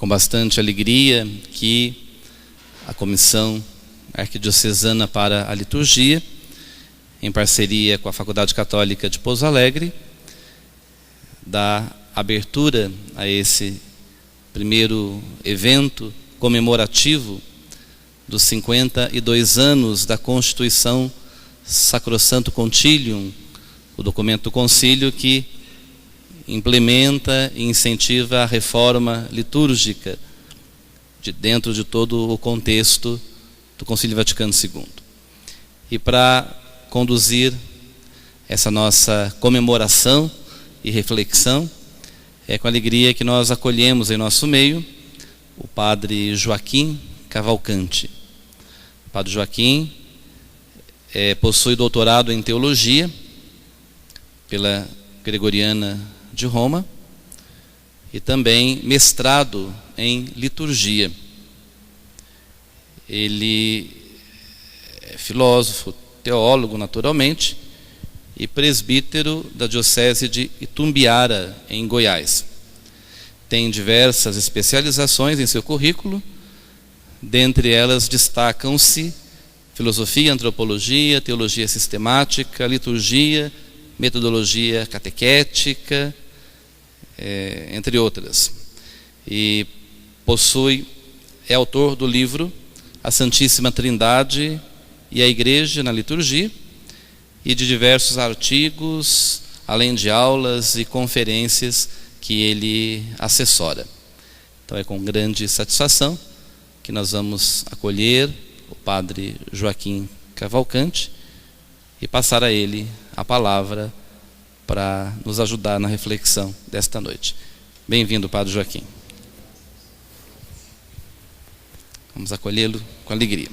com bastante alegria que a Comissão Arquidiocesana para a Liturgia, em parceria com a Faculdade Católica de Pouso Alegre, dá abertura a esse primeiro evento comemorativo dos 52 anos da Constituição Sacrosanto Concilium, o documento do concílio que implementa e incentiva a reforma litúrgica dentro de todo o contexto do Concílio Vaticano II. E para conduzir essa nossa comemoração e reflexão, é com alegria que nós acolhemos em nosso meio o Padre Joaquim Cavalcante. O Padre Joaquim possui doutorado em Teologia pela Gregoriana de Roma e também mestrado em Liturgia. Ele é filósofo, teólogo naturalmente, e presbítero da Diocese de Itumbiara, em Goiás. Tem diversas especializações em seu currículo, dentre elas destacam-se filosofia, antropologia, teologia sistemática, liturgia, metodologia catequética, entre outras. E é autor do livro A Santíssima Trindade e a Igreja na Liturgia, e de diversos artigos, além de aulas e conferências que ele assessora. Então é com grande satisfação que nós vamos acolher o Padre Joaquim Cavalcante e passar a ele a palavra para nos ajudar na reflexão desta noite. Bem-vindo, Padre Joaquim. Vamos acolhê-lo com alegria.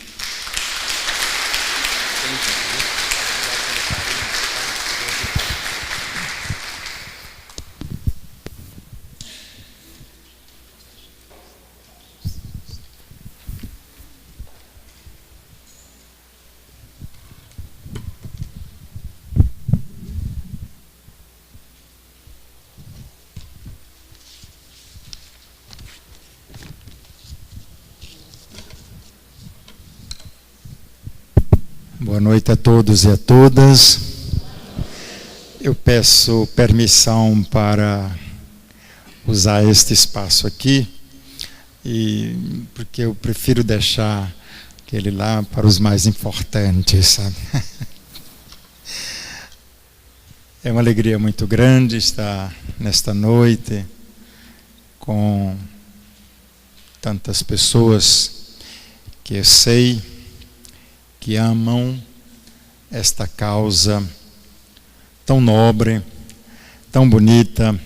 Boa noite a todos e a todas. Eu peço permissão para usar este espaço aqui, porque eu prefiro deixar aquele lá para os mais importantes, sabe? É uma alegria muito grande estar nesta noite com tantas pessoas que eu sei que amam esta causa tão nobre, tão bonita,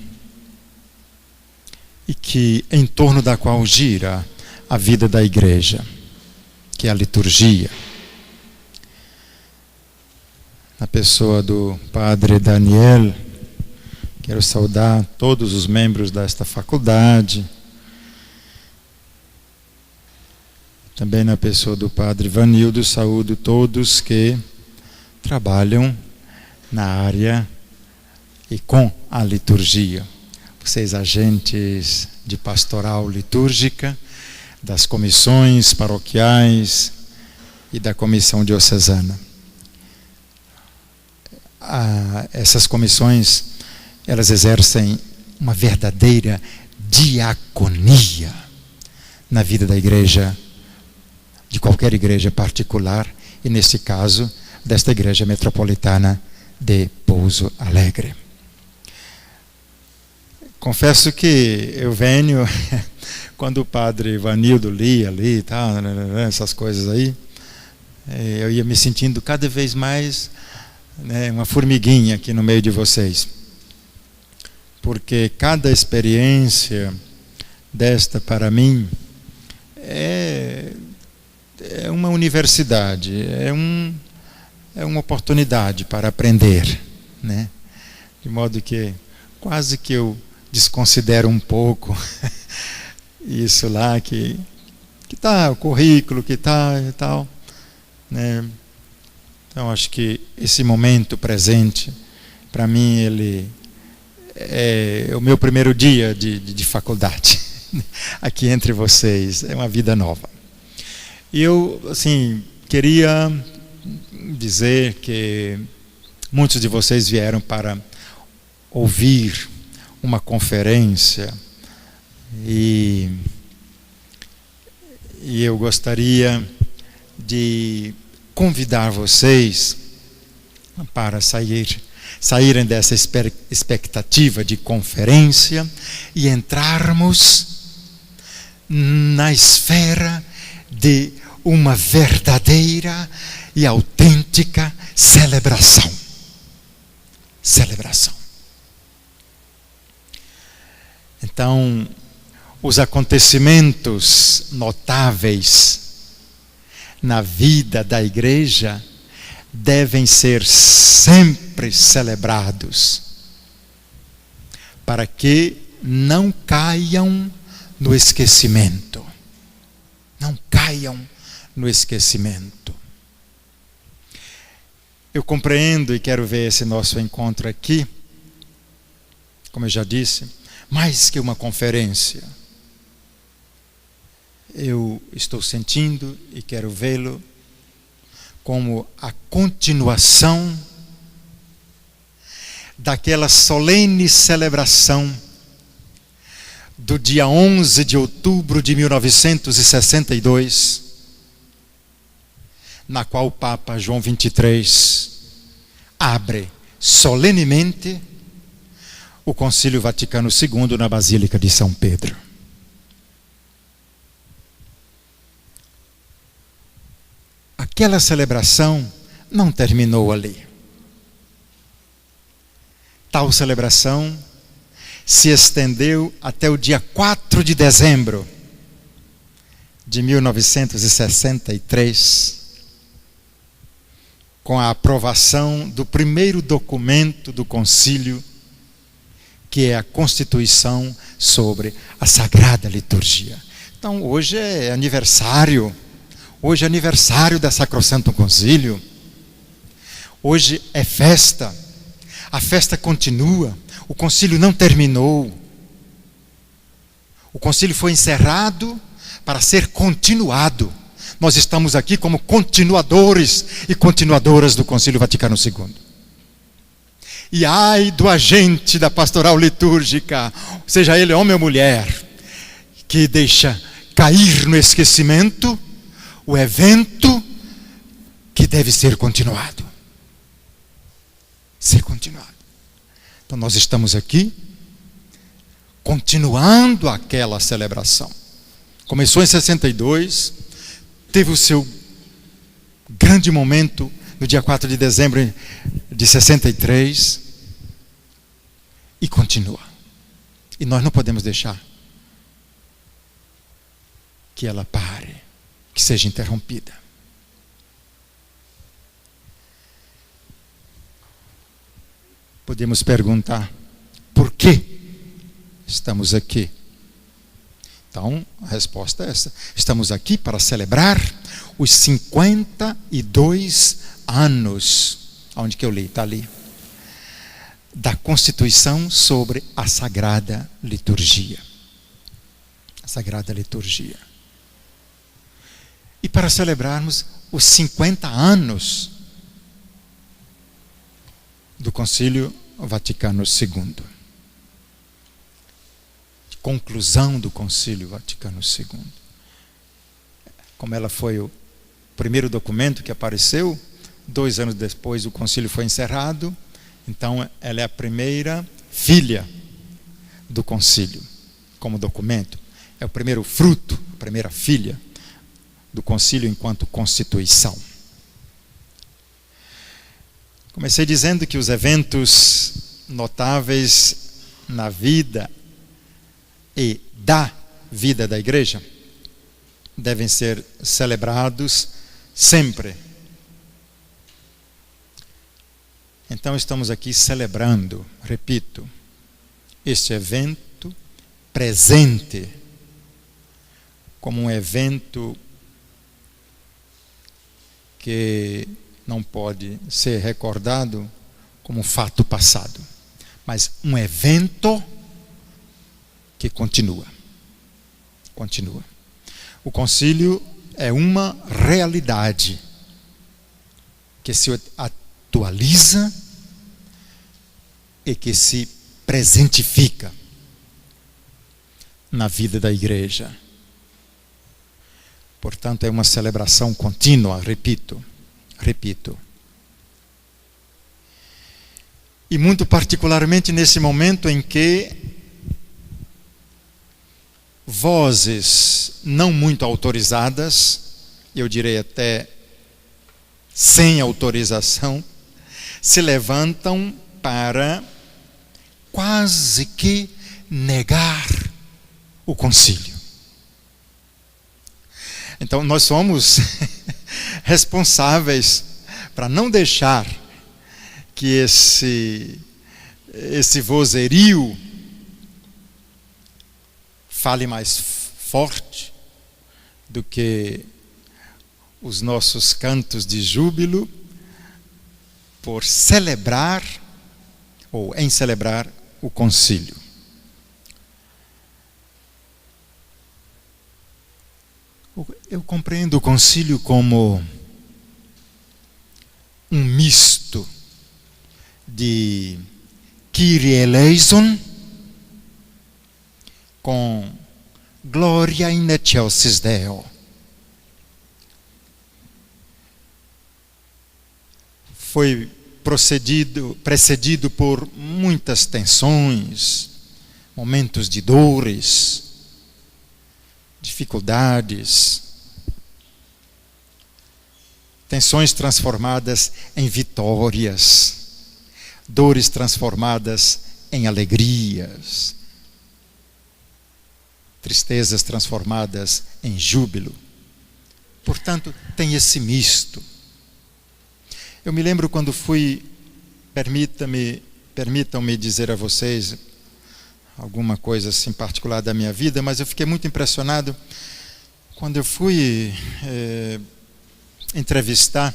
e que em torno da qual gira a vida da igreja, que é a liturgia. Na pessoa do Padre Daniel, quero saudar todos os membros desta faculdade, também na pessoa do Padre Vanildo, saúdo todos que trabalham na área e com a liturgia. Vocês, agentes de pastoral litúrgica, das comissões paroquiais e da comissão diocesana. Essas comissões, elas exercem uma verdadeira diaconia na vida da igreja, de qualquer igreja particular, e nesse caso, desta igreja metropolitana de Pouso Alegre. Confesso que eu venho, quando o Padre Vanildo lia ali e tal, essas coisas aí, eu ia me sentindo cada vez mais, uma formiguinha aqui no meio de vocês. Porque cada experiência desta, para mim, é uma universidade, é uma oportunidade para aprender, né? De modo que quase que eu desconsidero um pouco isso lá que tá o currículo, que tá e tal, né? Então acho que esse momento presente, para mim, ele é o meu primeiro dia de faculdade. aqui entre vocês. É uma vida nova. E eu, assim, queria dizer que muitos de vocês vieram para ouvir uma conferência e eu gostaria de convidar vocês para saírem dessa expectativa de conferência e entrarmos na esfera de uma verdadeira e autêntica celebração. Celebração. Então, os acontecimentos notáveis na vida da igreja devem ser sempre celebrados, para que não caiam no esquecimento. Não caiam no esquecimento. Eu compreendo e quero ver esse nosso encontro aqui, como eu já disse, mais que uma conferência. Eu estou sentindo e quero vê-lo como a continuação daquela solene celebração do dia 11 de outubro de 1962, na qual o Papa João 23 abre solenemente o Concílio Vaticano II na Basílica de São Pedro. Aquela celebração não terminou ali. Tal celebração se estendeu até o dia 4 de dezembro de 1963, com a aprovação do primeiro documento do concílio, que é a Constituição sobre a Sagrada Liturgia. Então, hoje é aniversário. Hoje é aniversário da Sacrosanto Concílio. Hoje é festa. A festa continua. O concílio não terminou. O concílio foi encerrado para ser continuado. Nós estamos aqui como continuadores e continuadoras do Concílio Vaticano II. E ai do agente da pastoral litúrgica, seja ele homem ou mulher, que deixa cair no esquecimento o evento que deve ser continuado. Ser continuado. Então nós estamos aqui continuando aquela celebração. Começou em 62, teve o seu grande momento no dia 4 de dezembro de 63 e continua. E nós não podemos deixar que ela pare, que seja interrompida. Podemos perguntar: por que estamos aqui? Então, a resposta é essa. Estamos aqui para celebrar os 52 anos, onde que eu li? Está ali. Da Constituição sobre a Sagrada Liturgia. A Sagrada Liturgia. E para celebrarmos os 50 anos do Concílio Vaticano II. Conclusão do Concílio Vaticano II. Como ela foi o primeiro documento que apareceu, 2 anos depois o concílio foi encerrado, então ela é a primeira filha do concílio, como documento. É o primeiro fruto, a primeira filha do concílio enquanto constituição. Comecei dizendo que os eventos notáveis na vida e da vida da igreja devem ser celebrados sempre. Então estamos aqui celebrando, repito, este evento presente como um evento que não pode ser recordado como um fato passado, mas um evento que continua. Continua. O concílio é uma realidade que se atualiza e que se presentifica na vida da igreja. Portanto, é uma celebração contínua, repito. E muito particularmente nesse momento em que vozes não muito autorizadas, eu direi até sem autorização, se levantam para quase que negar o concílio. Então nós somos responsáveis para não deixar que esse vozerio fale mais forte do que os nossos cantos de júbilo por celebrar ou em celebrar o concílio. Eu compreendo o concílio como um misto de Kyrie eleison com Gloria in excelsis Deo. Foi precedido por muitas tensões, momentos de dores, dificuldades, tensões transformadas em vitórias, dores transformadas em alegrias, tristezas transformadas em júbilo. Portanto, tem esse misto. Eu me lembro quando fui, permitam-me dizer a vocês alguma coisa assim particular da minha vida, mas eu fiquei muito impressionado quando eu fui entrevistar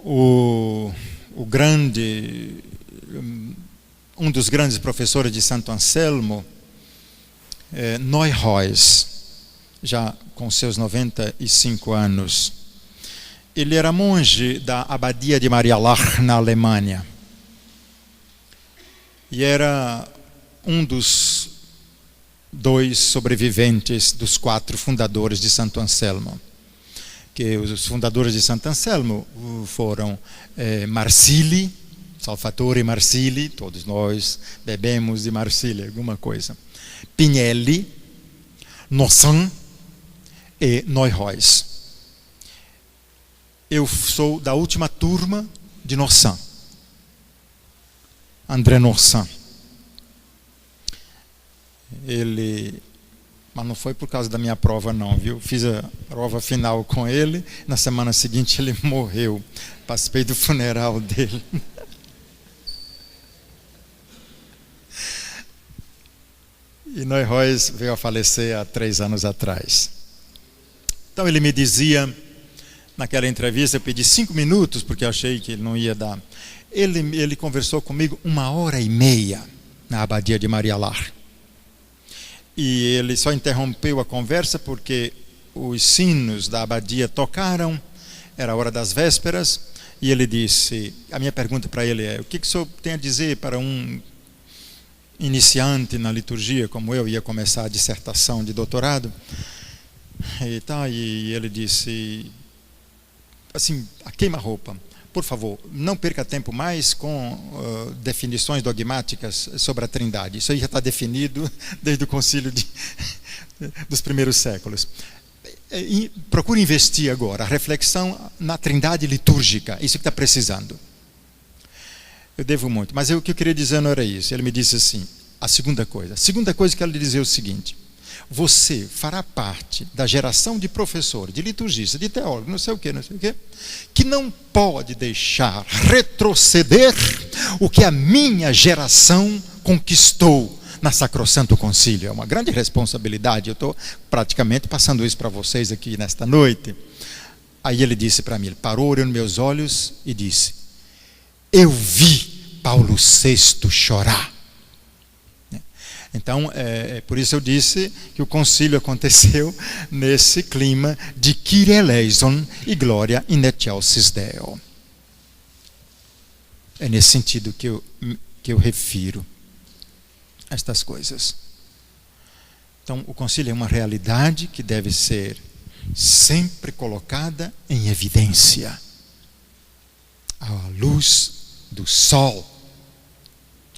um dos grandes professores de Santo Anselmo, Neuhaus, já com seus 95 anos. Ele era monge da abadia de Marialach, na Alemanha. E era um dos 2 sobreviventes dos 4 fundadores de Santo Anselmo. Que os fundadores de Santo Anselmo foram Marsili, Salvatore Marsili, todos nós bebemos de Marsili, alguma coisa. Pinelli, Nossan e Neuhaus. Eu sou da última turma de Nossan. André Nossan. Mas não foi por causa da minha prova não, viu? Fiz a prova final com ele, na semana seguinte ele morreu. Participei do funeral dele. E Neuhaus veio a falecer há 3 anos atrás. Então ele me dizia, naquela entrevista, eu pedi 5 minutos, porque eu achei que ele não ia dar. Ele conversou comigo 1h30 na abadia de Marialach. E ele só interrompeu a conversa porque os sinos da abadia tocaram, era a hora das vésperas, e ele disse, a minha pergunta para ele é, o que o senhor tem a dizer para um iniciante na liturgia, como eu, ia começar a dissertação de doutorado? E ele disse, assim, a queima-roupa, por favor, não perca tempo mais com definições dogmáticas sobre a Trindade. Isso aí já está definido desde o concílio dos primeiros séculos. Procure investir agora a reflexão na Trindade litúrgica, isso que está precisando. Eu devo muito, mas o que eu queria dizer não era isso. Ele me disse assim, a segunda coisa que eu quero lhe dizer é o seguinte: você fará parte da geração de professores, de liturgistas, de teólogos, não sei o quê, que não pode deixar retroceder o que a minha geração conquistou na Sacrosanto Concílio. É uma grande responsabilidade, eu estou praticamente passando isso para vocês aqui nesta noite. Aí ele disse para mim, ele parou, olhou nos meus olhos e disse, eu vi Paulo VI chorar. Então, por isso eu disse que o concílio aconteceu nesse clima de Kyrie eleison e Gloria in excelsis Deo. É nesse sentido que eu refiro a estas coisas. Então, o concílio é uma realidade que deve ser sempre colocada em evidência, à luz do sol,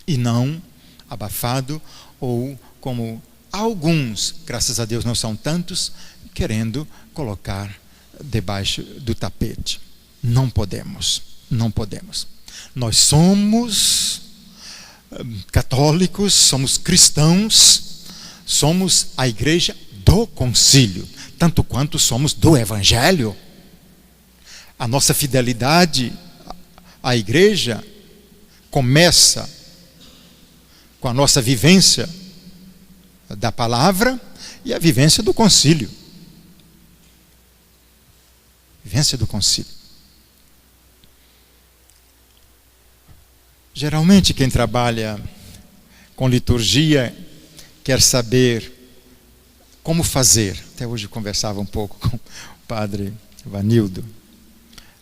e não abafado ou como alguns, graças a Deus não são tantos, querendo colocar debaixo do tapete. Não podemos. Nós somos católicos, somos cristãos, somos a igreja do concílio, tanto quanto somos do evangelho. A nossa fidelidade à igreja começa com a nossa vivência da palavra e a vivência do concílio. Vivência do concílio. Geralmente quem trabalha com liturgia quer saber como fazer. Até hoje eu conversava um pouco com o padre Vanildo.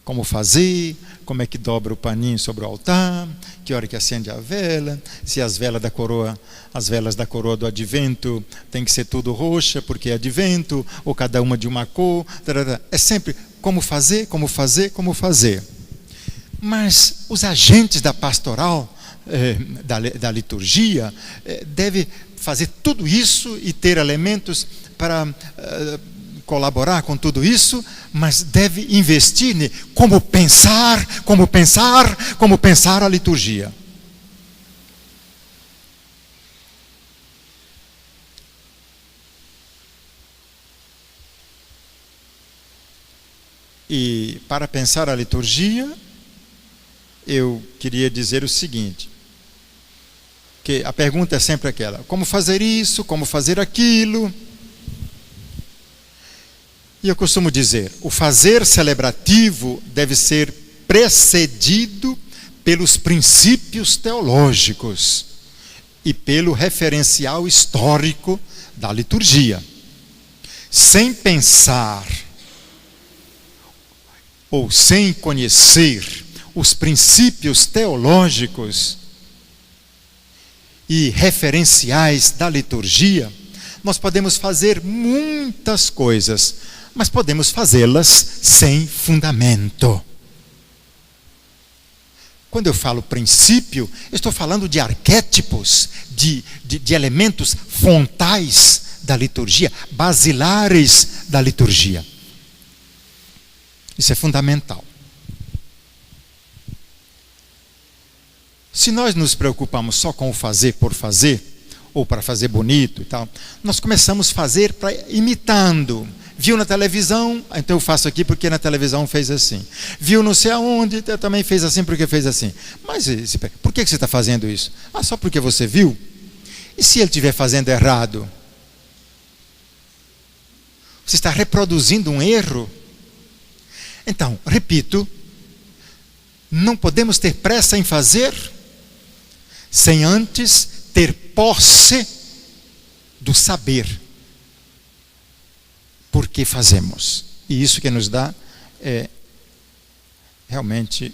Como fazer, como é que dobra o paninho sobre o altar, que hora que acende a vela, se as velas da coroa do advento tem que ser tudo roxa, porque é advento, ou cada uma de uma cor. É sempre como fazer. Mas os agentes da pastoral, da liturgia, devem fazer tudo isso e ter elementos para colaborar com tudo isso, mas deve investir em como pensar a liturgia. E para pensar a liturgia, eu queria dizer o seguinte, que a pergunta é sempre aquela: como fazer isso, como fazer aquilo? E eu costumo dizer, o fazer celebrativo deve ser precedido pelos princípios teológicos e pelo referencial histórico da liturgia. Sem pensar ou sem conhecer os princípios teológicos e referenciais da liturgia, nós podemos fazer muitas coisas, mas podemos fazê-las sem fundamento. Quando eu falo princípio, eu estou falando de arquétipos, de elementos fontais da liturgia, basilares da liturgia. Isso é fundamental. Se nós nos preocupamos só com o fazer por fazer, ou para fazer bonito e tal, nós começamos a fazer imitando. Viu na televisão, então eu faço aqui porque na televisão fez assim. Viu não sei aonde, eu também fez assim porque fez assim. Mas por que você está fazendo isso? Só porque você viu? E se ele estiver fazendo errado? Você está reproduzindo um erro? Então, repito, não podemos ter pressa em fazer sem antes ter posse do saber. Por que fazemos? E isso que nos dá realmente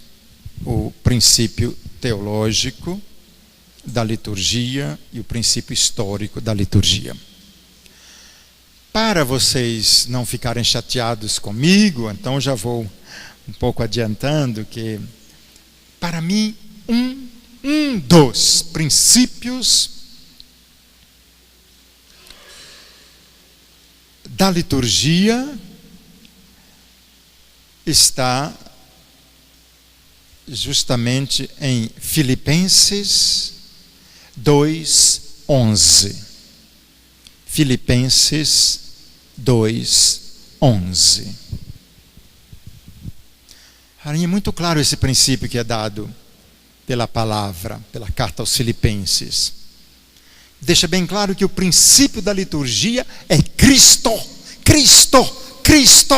o princípio teológico da liturgia e o princípio histórico da liturgia. Para vocês não ficarem chateados comigo, então já vou um pouco adiantando que, para mim, um dos princípios da liturgia está justamente em Filipenses 2:11. Filipenses 2:11. É muito claro esse princípio que é dado pela palavra, pela carta aos Filipenses. Deixa bem claro que o princípio da liturgia é Cristo. Cristo, Cristo.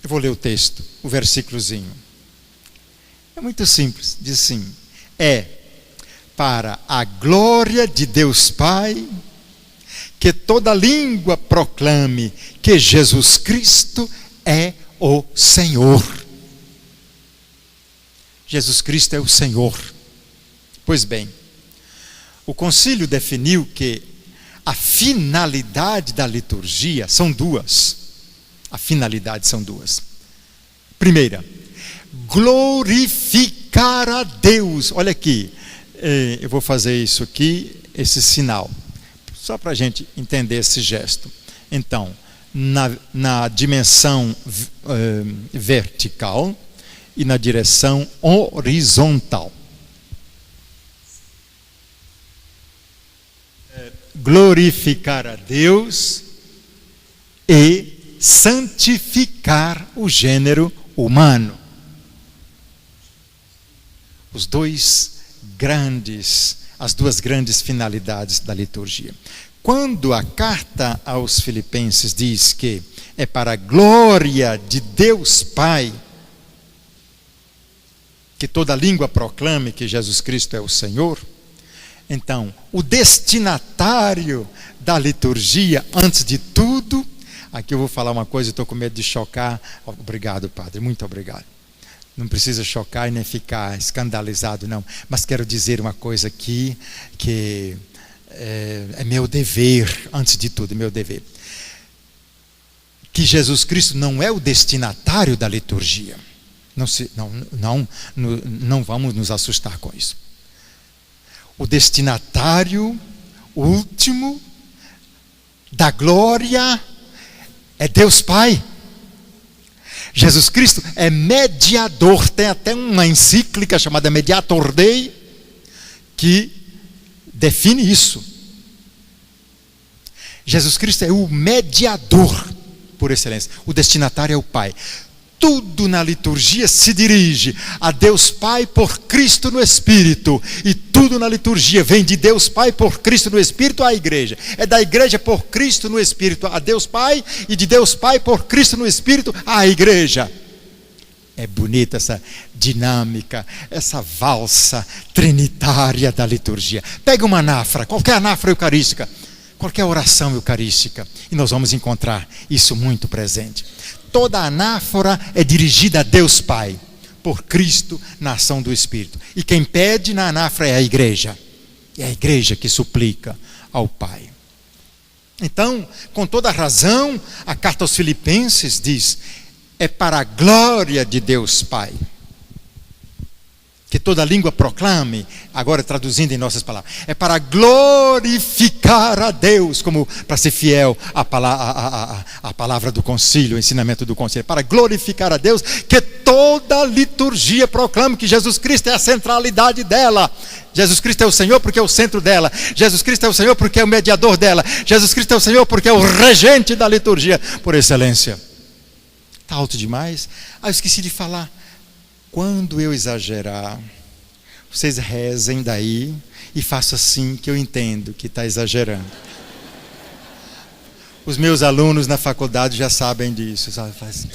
Eu vou ler o texto, o versículozinho. É muito simples, diz assim: é para a glória de Deus Pai que toda língua proclame que Jesus Cristo é o Senhor. Jesus Cristo é o Senhor. Pois bem, o concílio definiu que a finalidade da liturgia são duas. A finalidade são duas. Primeira, glorificar a Deus. Olha aqui, eu vou fazer isso aqui, esse sinal, só para a gente entender esse gesto. Então, na dimensão vertical e na direção horizontal. Glorificar a Deus e santificar o gênero humano. As duas grandes finalidades da liturgia. Quando a carta aos Filipenses diz que é para a glória de Deus Pai que toda língua proclame que Jesus Cristo é o Senhor, então, o destinatário da liturgia, antes de tudo, aqui eu vou falar uma coisa, estou com medo de chocar. Obrigado, Padre, muito obrigado. Não precisa chocar e nem ficar escandalizado, não. Mas quero dizer uma coisa aqui, que é meu dever, antes de tudo, é meu dever. Que Jesus Cristo não é o destinatário da liturgia. Não vamos nos assustar com isso. O destinatário último da glória é Deus Pai. Jesus Cristo é mediador. Tem até uma encíclica chamada Mediator Dei que define isso. Jesus Cristo é o mediador por excelência. O destinatário é o Pai. Tudo na liturgia se dirige a Deus Pai por Cristo no Espírito. E tudo na liturgia vem de Deus Pai por Cristo no Espírito à igreja. É da igreja por Cristo no Espírito a Deus Pai e de Deus Pai por Cristo no Espírito à igreja. É bonita essa dinâmica, essa valsa trinitária da liturgia. Pega uma anáfora, qualquer anáfora eucarística, qualquer oração eucarística, e nós vamos encontrar isso muito presente. Toda a anáfora é dirigida a Deus Pai, por Cristo na ação do Espírito. E quem pede na anáfora é a igreja. É a igreja que suplica ao Pai. Então, com toda razão, a carta aos Filipenses diz: é para a glória de Deus Pai que toda língua proclame, agora traduzindo em nossas palavras, é para glorificar a Deus, como para ser fiel à palavra do concílio, o ensinamento do concílio, para glorificar a Deus, que toda liturgia proclame que Jesus Cristo é a centralidade dela. Jesus Cristo é o Senhor porque é o centro dela. Jesus Cristo é o Senhor porque é o mediador dela. Jesus Cristo é o Senhor porque é o regente da liturgia por excelência. Está alto demais? Eu esqueci de falar. Quando eu exagerar, vocês rezem daí e façam assim, que eu entendo que está exagerando. Os meus alunos na faculdade já sabem disso, sabe? Faz assim.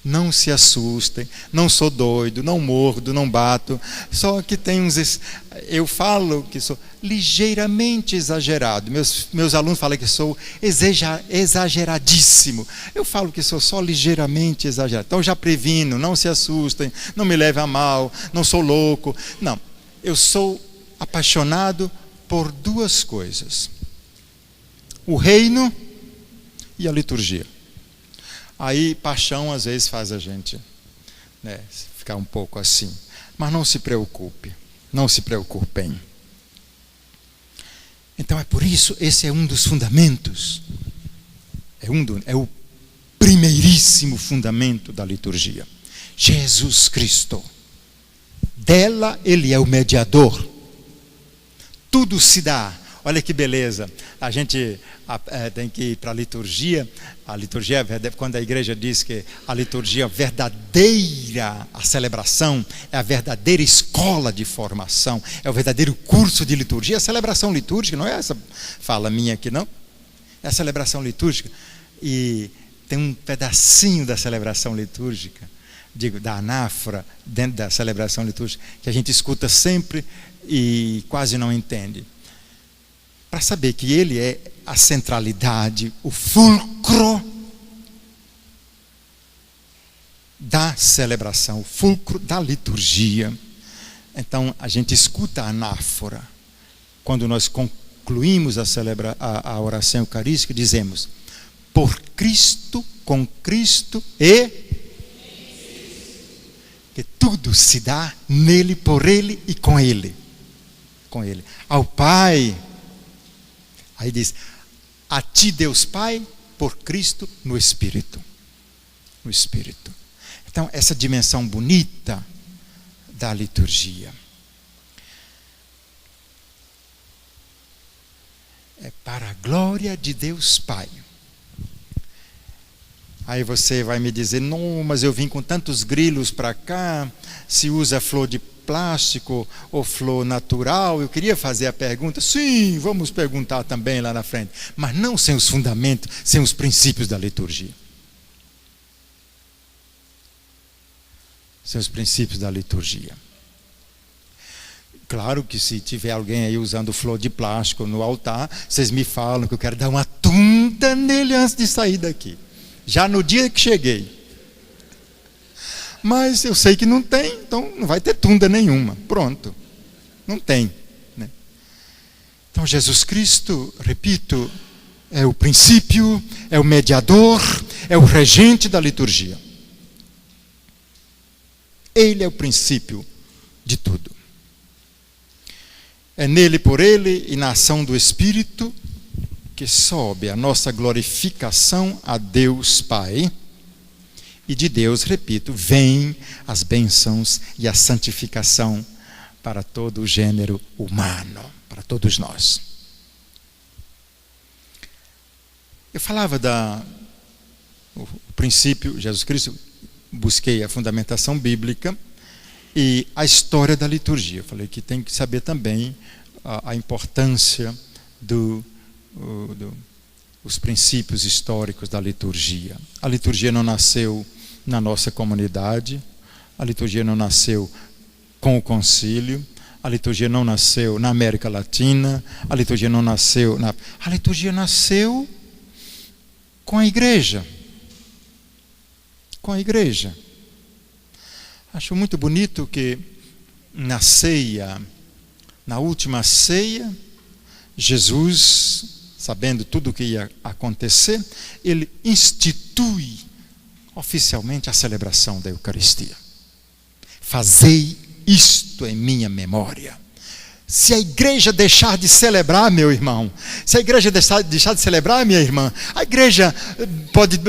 Não se assustem, não sou doido, não mordo, não bato, só que tem uns... Eu falo que sou ligeiramente exagerado, meus alunos falam que sou exageradíssimo, eu falo que sou só ligeiramente exagerado. Então já previno, não se assustem, não me levem a mal, não sou louco, não. Eu sou apaixonado por duas coisas: o reino e a liturgia. Aí paixão às vezes faz a gente ficar um pouco assim. Mas não se preocupe, não se preocupem. Então é por isso, esse é um dos fundamentos. É o primeiríssimo fundamento da liturgia. Jesus Cristo. Dela ele é o mediador. Tudo se dá. Olha que beleza, a gente tem que ir para a liturgia, quando a igreja diz que a liturgia verdadeira, a celebração, é a verdadeira escola de formação, é o verdadeiro curso de liturgia. A celebração litúrgica, não é essa fala minha aqui não, é a celebração litúrgica, e tem um pedacinho da celebração litúrgica da anáfora, dentro da celebração litúrgica, que a gente escuta sempre e quase não entende. Para saber que ele é a centralidade, o fulcro da celebração, o fulcro da liturgia. Então, a gente escuta a anáfora. Quando nós concluímos a oração eucarística, dizemos: por Cristo, com Cristo e que tudo se dá nele, por ele e com ele. Com ele. Ao Pai. Aí diz: a ti, Deus Pai, por Cristo no Espírito. No Espírito. Então, essa dimensão bonita da liturgia. É para a glória de Deus Pai. Aí você vai me dizer: não, mas eu vim com tantos grilos para cá, se usa flor de plástico ou flor natural. Eu queria fazer a pergunta, sim, vamos perguntar também lá na frente, mas não sem os fundamentos, sem os princípios da liturgia. Sem os princípios da liturgia. Claro que se tiver alguém aí usando flor de plástico no altar, vocês me falam que eu quero dar uma tunda nele antes de sair daqui. Já no dia que cheguei. Mas eu sei que não tem, então não vai ter tunda nenhuma. Pronto. Não tem. Né? Então Jesus Cristo, repito, é o princípio, é o mediador, é o regente da liturgia. Ele é o princípio de tudo. É nele, por ele e na ação do Espírito que sobe a nossa glorificação a Deus Pai. E de Deus, repito, vem as bênçãos e a santificação para todo o gênero humano, para todos nós. Eu falava o princípio, Jesus Cristo, busquei a fundamentação bíblica e a história da liturgia. Eu falei que tem que saber também a importância os princípios históricos da liturgia. A liturgia não nasceu na nossa comunidade, a liturgia não nasceu com o concílio, a liturgia não nasceu na América Latina, a liturgia não nasceu a liturgia nasceu com a igreja. Com a igreja. Acho muito bonito que na ceia, na última ceia, Jesus, sabendo tudo o que ia acontecer, ele institui oficialmente a celebração da Eucaristia. Fazei isto em minha memória. Se a igreja deixar de celebrar, meu irmão, se a igreja deixar de celebrar, minha irmã, a igreja pode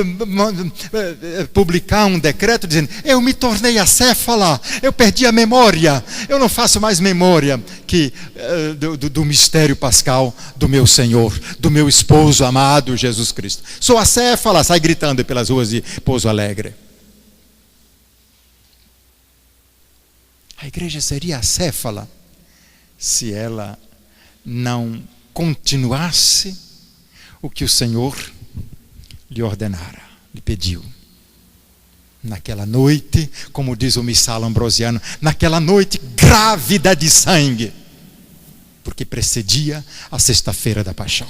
publicar um decreto dizendo: eu me tornei acéfala, eu perdi a memória, eu não faço mais memória do mistério pascal do meu Senhor, do meu esposo amado Jesus Cristo. Sou acéfala, sai gritando pelas ruas de Pouso Alegre. A igreja seria acéfala se ela não continuasse o que o Senhor lhe ordenara, lhe pediu. Naquela noite, como diz o missal ambrosiano, naquela noite grávida de sangue, porque precedia a sexta-feira da paixão.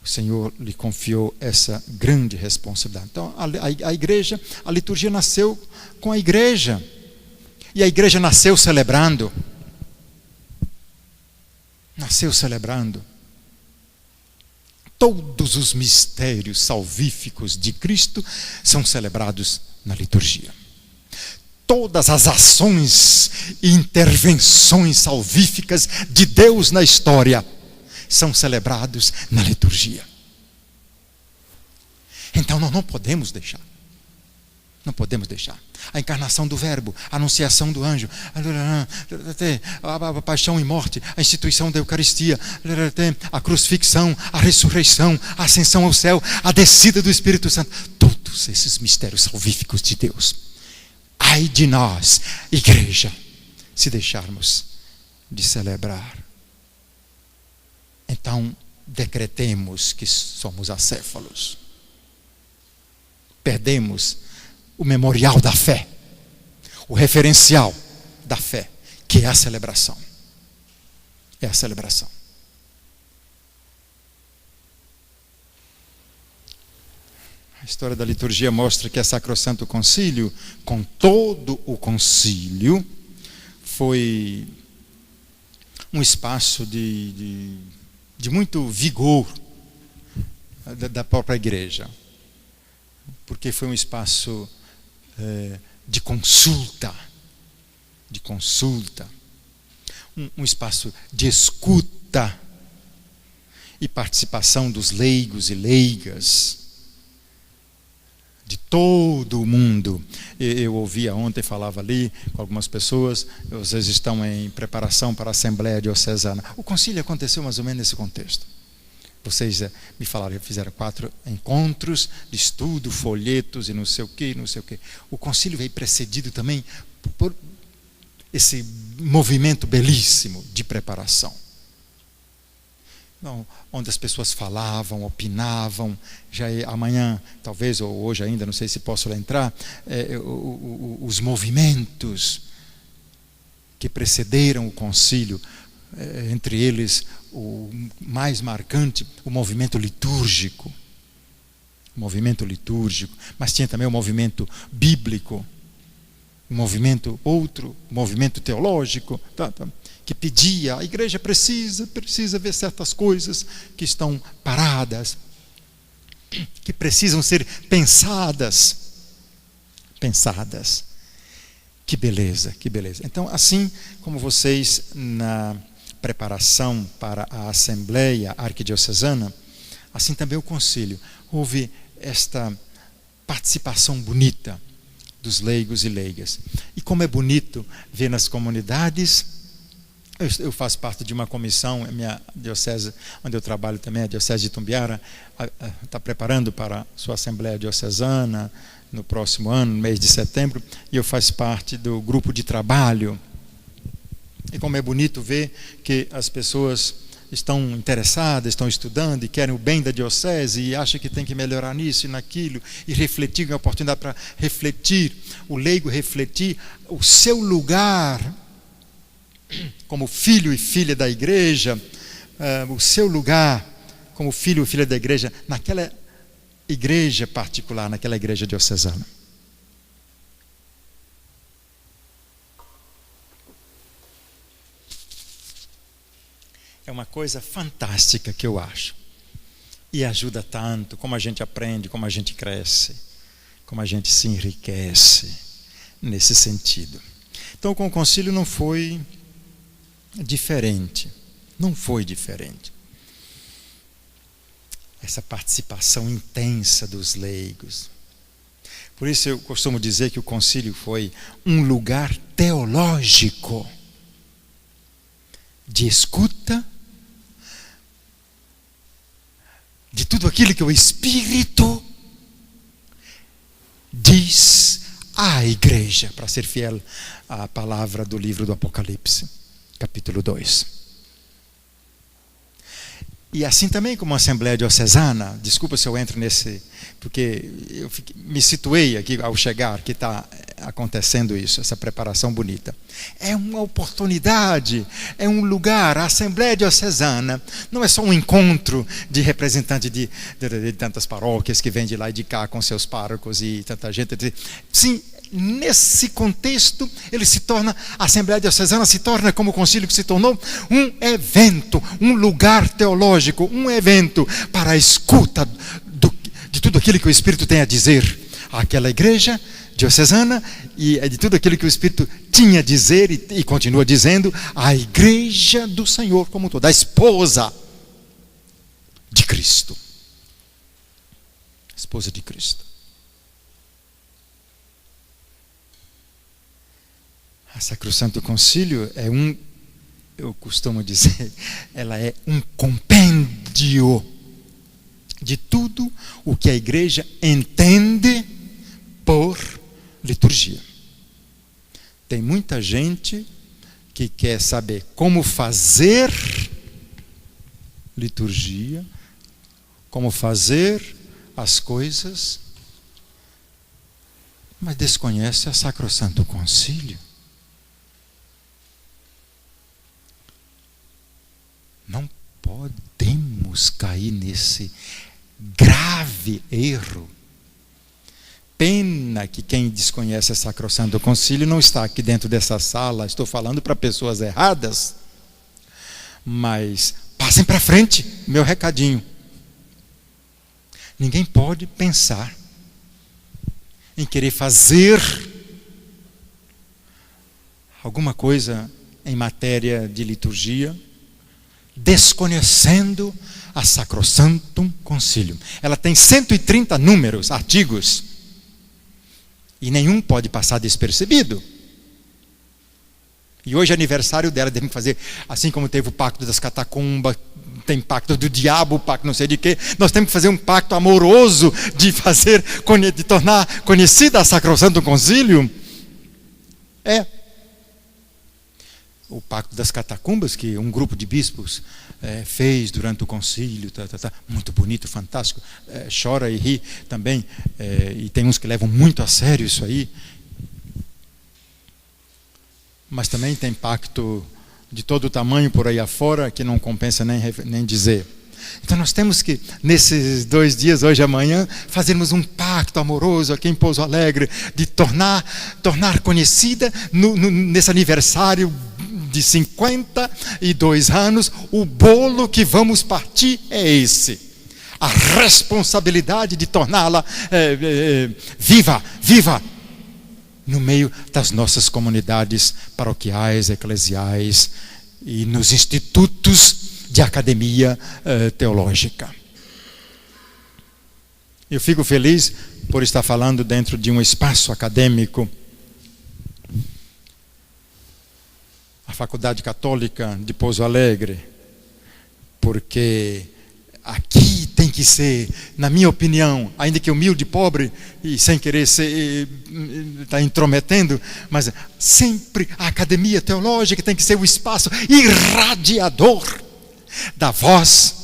O Senhor lhe confiou essa grande responsabilidade. Então, a igreja, a liturgia nasceu com a igreja. E a igreja nasceu celebrando. Nasceu celebrando. Todos os mistérios salvíficos de Cristo são celebrados na liturgia. Todas as ações e intervenções salvíficas de Deus na história são celebrados na liturgia. Então nós não podemos deixar. Não podemos deixar. A encarnação do Verbo, a anunciação do anjo, a paixão e morte, a instituição da Eucaristia, a crucifixão, a ressurreição, a ascensão ao céu, a descida do Espírito Santo. Todos esses mistérios salvíficos de Deus. Ai de nós, igreja, se deixarmos de celebrar. Então, decretemos que somos acéfalos. perdemos o memorial da fé, o referencial da fé, que é a celebração. É a celebração. A história da liturgia mostra que a Sacrosanto Concílio, com todo o concílio, foi um espaço de muito vigor da própria igreja, porque foi um espaço de consulta, um espaço de escuta e participação dos leigos e leigas de todo o mundo. Eu ouvia ontem, falava ali com algumas pessoas, vocês estão em preparação para a Assembleia Diocesana. O concílio aconteceu mais ou menos nesse contexto. Vocês me falaram, fizeram 4 encontros de estudo, folhetos e não sei o quê. O concílio veio precedido também por esse movimento belíssimo de preparação. Não, onde as pessoas falavam, opinavam. Já amanhã, talvez, ou hoje ainda, não sei se posso lá entrar, os movimentos que precederam o concílio, entre eles o mais marcante, o movimento litúrgico. Mas tinha também o movimento bíblico, um movimento teológico, que pedia, a igreja precisa ver certas coisas que estão paradas, que precisam ser pensadas. Que beleza. Então, assim como vocês na preparação para a Assembleia Arquidiocesana, assim também o concílio, houve esta participação bonita dos leigos e leigas. E como é bonito ver nas comunidades. Eu faço parte de uma comissão, a minha diocese, onde eu trabalho também, a Diocese de Itumbiara, está preparando para a sua Assembleia Diocesana no próximo ano, no mês de setembro, e eu faço parte do grupo de trabalho. E como é bonito ver que as pessoas estão interessadas, estão estudando e querem o bem da diocese e acham que tem que melhorar nisso e naquilo, e refletir, uma oportunidade para refletir, o leigo refletir o seu lugar como filho e filha da igreja, o seu lugar como filho e filha da igreja naquela igreja particular, naquela igreja diocesana. É uma coisa fantástica que eu acho, e ajuda tanto, como a gente aprende, como a gente cresce, como a gente se enriquece nesse sentido. Então, com o concílio não foi diferente. Essa participação intensa dos leigos. Por isso eu costumo dizer que o concílio foi um lugar teológico de escuta de tudo aquilo que o Espírito diz à igreja, para ser fiel à palavra do livro do Apocalipse, capítulo 2. E assim também como a Assembleia Diocesana, desculpa se eu entro nesse, porque eu me situei aqui ao chegar, que está acontecendo isso, essa preparação bonita. É uma oportunidade, é um lugar, a Assembleia Diocesana não é só um encontro de representantes de tantas paróquias que vêm de lá e de cá com seus párocos e tanta gente. Sim, nesse contexto, a Assembleia Diocesana se torna, como o concílio que se tornou, um evento, um lugar teológico, um evento para a escuta de tudo aquilo que o Espírito tem a dizer àquela igreja diocesana, e de tudo aquilo que o Espírito tinha a dizer e continua dizendo à igreja do Senhor como toda, a esposa de Cristo. Esposa de Cristo. A Sacrosanto Concílio eu costumo dizer, ela é um compêndio de tudo o que a igreja entende por liturgia. Tem muita gente que quer saber como fazer liturgia, como fazer as coisas mas desconhece a Sacrosanto Concílio. Não podemos cair nesse grave erro. Pena que quem desconhece a Sacrosanto Concílio não está aqui dentro dessa sala. Estou falando para pessoas erradas. Mas passem para frente, meu recadinho. Ninguém pode pensar em querer fazer alguma coisa em matéria de liturgia, desconhecendo a Sacrosantum Concilium. Ela tem 130 números, artigos, e nenhum pode passar despercebido. E hoje é aniversário dela, devemos fazer, assim como teve o pacto das catacumbas, tem pacto do diabo, pacto não sei de quê, nós temos que fazer um pacto amoroso de tornar conhecida a Sacrosantum Concilium. O pacto das catacumbas, que um grupo de bispos fez durante o concílio, muito bonito, fantástico, chora e ri também, e tem uns que levam muito a sério isso aí. Mas também tem pacto de todo tamanho por aí afora, que não compensa nem dizer. Então nós temos que, nesses 2 dias, hoje e amanhã, fazermos um pacto amoroso aqui em Pouso Alegre, de tornar conhecida nesse aniversário de 52 anos, o bolo que vamos partir é esse. A responsabilidade de torná-la viva no meio das nossas comunidades paroquiais, eclesiais e nos institutos de academia teológica. Eu fico feliz por estar falando dentro de um espaço acadêmico. A Faculdade Católica de Pouso Alegre, porque aqui tem que ser, na minha opinião, ainda que humilde, pobre e sem querer estar intrometendo, mas sempre a academia teológica tem que ser o espaço irradiador da voz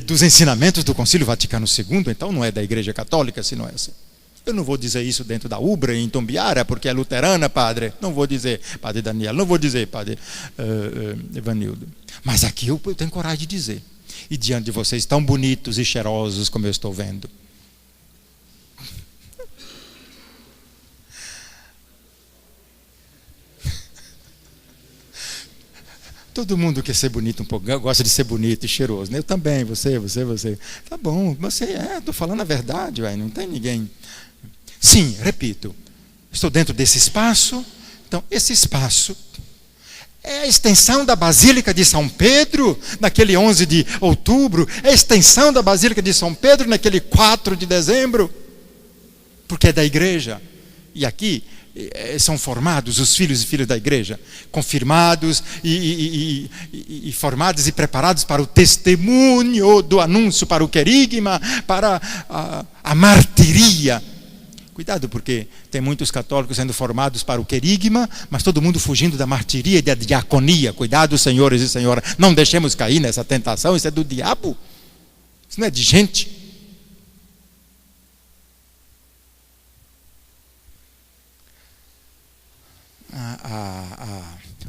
dos ensinamentos do Concílio Vaticano II. Então não é da Igreja Católica, se não é assim. Eu não vou dizer isso dentro da Ubra, em Itumbiara, porque é luterana, padre. Não vou dizer, padre Daniel, não vou dizer, padre Evanildo. Mas aqui eu tenho coragem de dizer. E diante de vocês tão bonitos e cheirosos como eu estou vendo. Todo mundo quer ser bonito um pouco, gosta de ser bonito e cheiroso, né? Eu também, você. Tá bom, estou falando a verdade, véio, não tem ninguém. Sim, repito, estou dentro desse espaço. Então, esse espaço é a extensão da Basílica de São Pedro, naquele 11 de outubro, é a extensão da Basílica de São Pedro, naquele 4 de dezembro, porque é da igreja. E aqui são formados os filhos e filhas da igreja, confirmados e formados e preparados para o testemunho do anúncio, para o querigma, para a martiria. Cuidado, porque tem muitos católicos sendo formados para o querigma, mas todo mundo fugindo da martiria e da diaconia. Cuidado, senhores e senhoras, não deixemos cair nessa tentação, isso é do diabo, isso não é de gente.